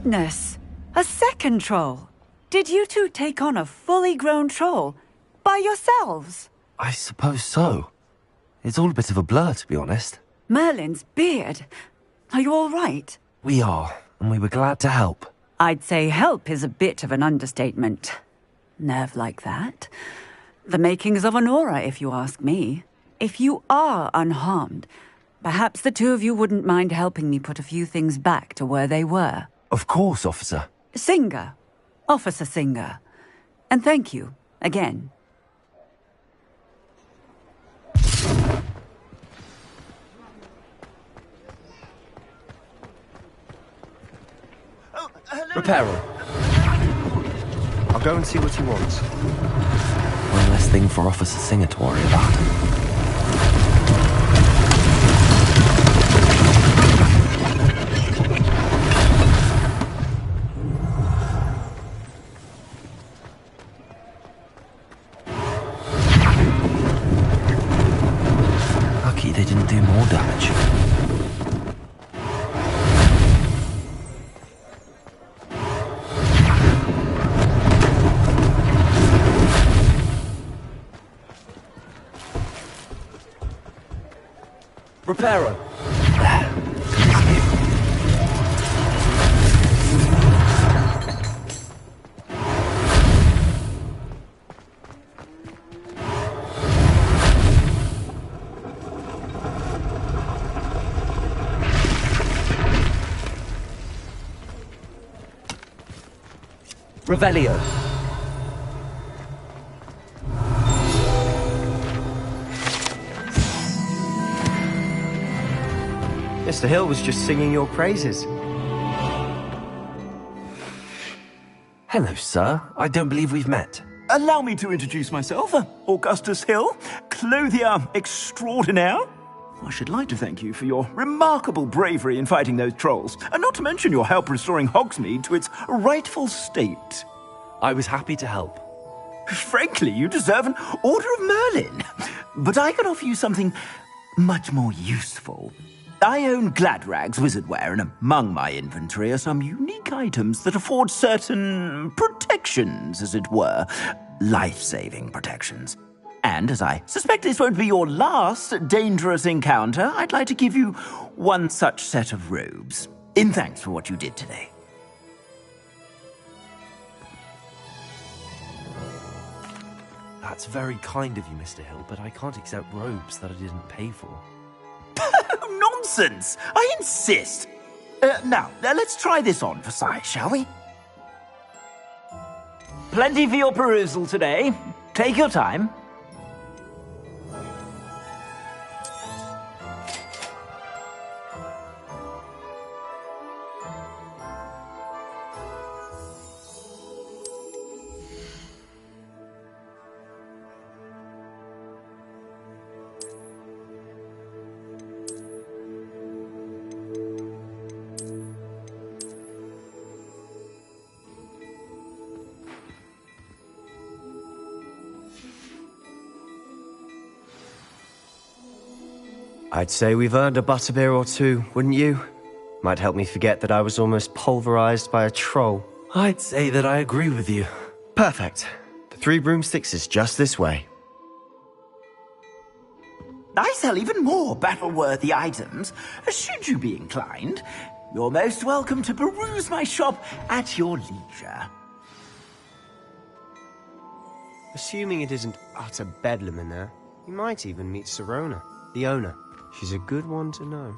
goodness! A second troll! Did you two take on a fully grown troll? By yourselves? I suppose so. It's all a bit of a blur, to be honest. Merlin's beard. Are you all right? We are, and we were glad to help. I'd say help is a bit of an understatement. Nerve like that. The makings of an aura, if you ask me. If you are unharmed, perhaps the two of you wouldn't mind helping me put a few things back to where they were. Of course, officer. Singer. Officer Singer. And thank you, again. Reparo. I'll go and see what he wants. One less thing for Officer Singer to worry about. Lucky they didn't do more damage. Reparo. Revelio. Mr. Hill was just singing your praises. Hello, sir. I don't believe we've met. Allow me to introduce myself, Augustus Hill, clothier extraordinaire. I should like to thank you for your remarkable bravery in fighting those trolls, and not to mention your help restoring Hogsmeade to its rightful state. I was happy to help. Frankly, you deserve an Order of Merlin. But I can offer you something much more useful. I own Gladrag's wizardware, and among my inventory are some unique items that afford certain protections, as it were. Life-saving protections. And as I suspect this won't be your last dangerous encounter, I'd like to give you one such set of robes, in thanks for what you did today. That's very kind of you, Mr. Hill, but I can't accept robes that I didn't pay for. Nonsense! I insist! Now, let's try this on for size, shall we? Plenty for your perusal today. Take your time. I'd say we've earned a butterbeer or two, wouldn't you? Might help me forget that I was almost pulverized by a troll. I'd say that I agree with you. Perfect. The 3 broomsticks is just this way. I sell even more battle-worthy items. Should you be inclined, you're most welcome to peruse my shop at your leisure. Assuming it isn't utter bedlam in there, you might even meet Sirona, the owner. She's a good one to know.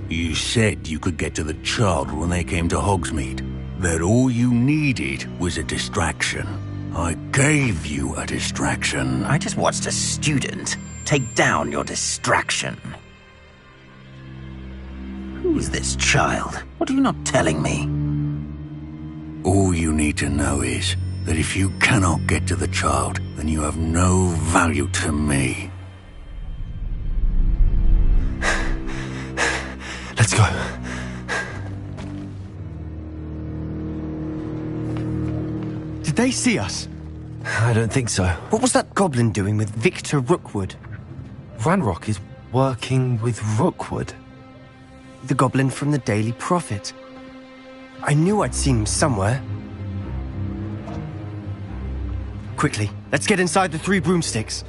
You said you could get to the child when they came to Hogsmeade. That all you needed was a distraction. I gave you a distraction. I just watched a student take down your distraction. Who's this child? What are you not telling me? All you need to know is, that if you cannot get to the child, then you have no value to me. Let's go. Did they see us? I don't think so. What was that goblin doing with Victor Rookwood? Ranrock is working with Rookwood. The goblin from the Daily Prophet. I knew I'd seen him somewhere. Quickly, let's get inside the 3 broomsticks.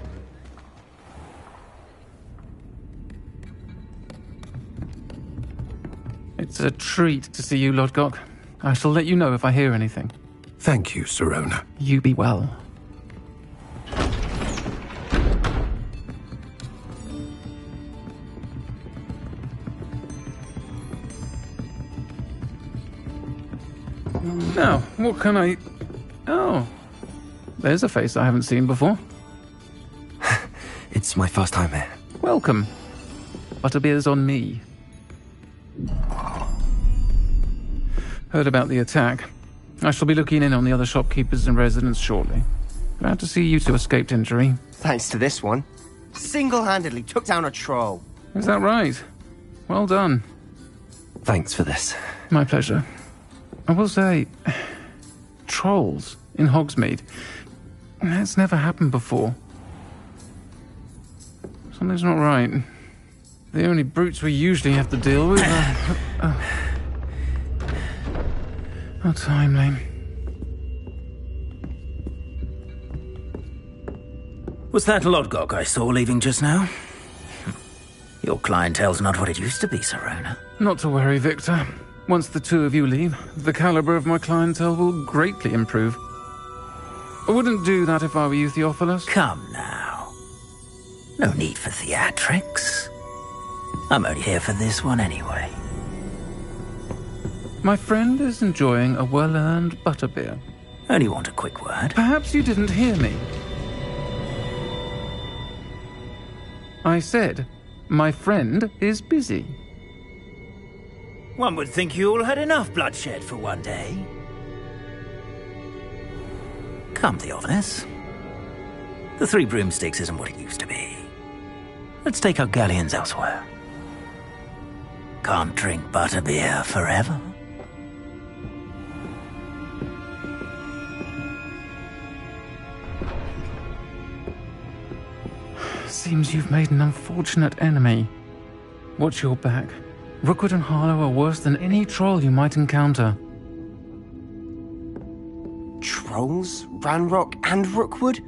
It's a treat to see you, Lodgok. I shall let you know if I hear anything. Thank you, Sirona. You be well. Now, what can I... Oh, there's a face I haven't seen before. It's my first time here. Welcome. Butterbeer's on me. Heard about the attack. I shall be looking in on the other shopkeepers and residents shortly. Glad to see you two escaped injury. Thanks to this one. Single-handedly took down a troll. Is that right? Well done. Thanks for this. My pleasure. I will say, trolls in Hogsmeade. That's never happened before. Something's not right. The only brutes we usually have to deal with are... How timely. Was that Lodgok I saw leaving just now? Your clientele's not what it used to be, Sirona. Not to worry, Victor. Once the 2 of you leave, the caliber of my clientele will greatly improve. I wouldn't do that if I were you, Theophilus. Come now. No need for theatrics. I'm only here for this one anyway. My friend is enjoying a well-earned butterbeer. Only want a quick word. Perhaps you didn't hear me. I said, my friend is busy. One would think you all had enough bloodshed for one day. Come, Theophilus. The 3 broomsticks isn't what it used to be. Let's take our galleons elsewhere. Can't drink butterbeer forever. Seems you've made an unfortunate enemy. Watch your back. Rookwood and Harlow are worse than any troll you might encounter. Trolls? Ranrock and Rookwood?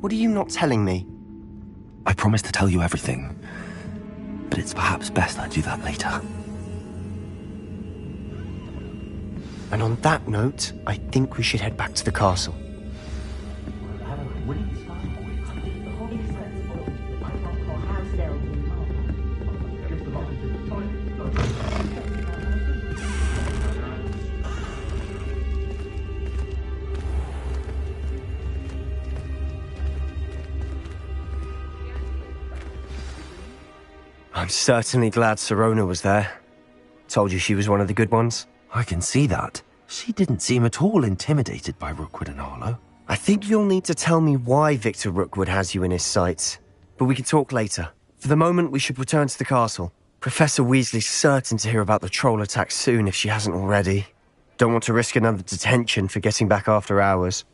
What are you not telling me? I promise to tell you everything, but it's perhaps best I do that later. And on that note, I think we should head back to the castle. I'm certainly glad Sirona was there. Told you she was one of the good ones. I can see that. She didn't seem at all intimidated by Rookwood and Harlow. I think you'll need to tell me why Victor Rookwood has you in his sights. But we can talk later. For the moment, we should return to the castle. Professor Weasley's certain to hear about the troll attack soon if she hasn't already. Don't want to risk another detention for getting back after hours.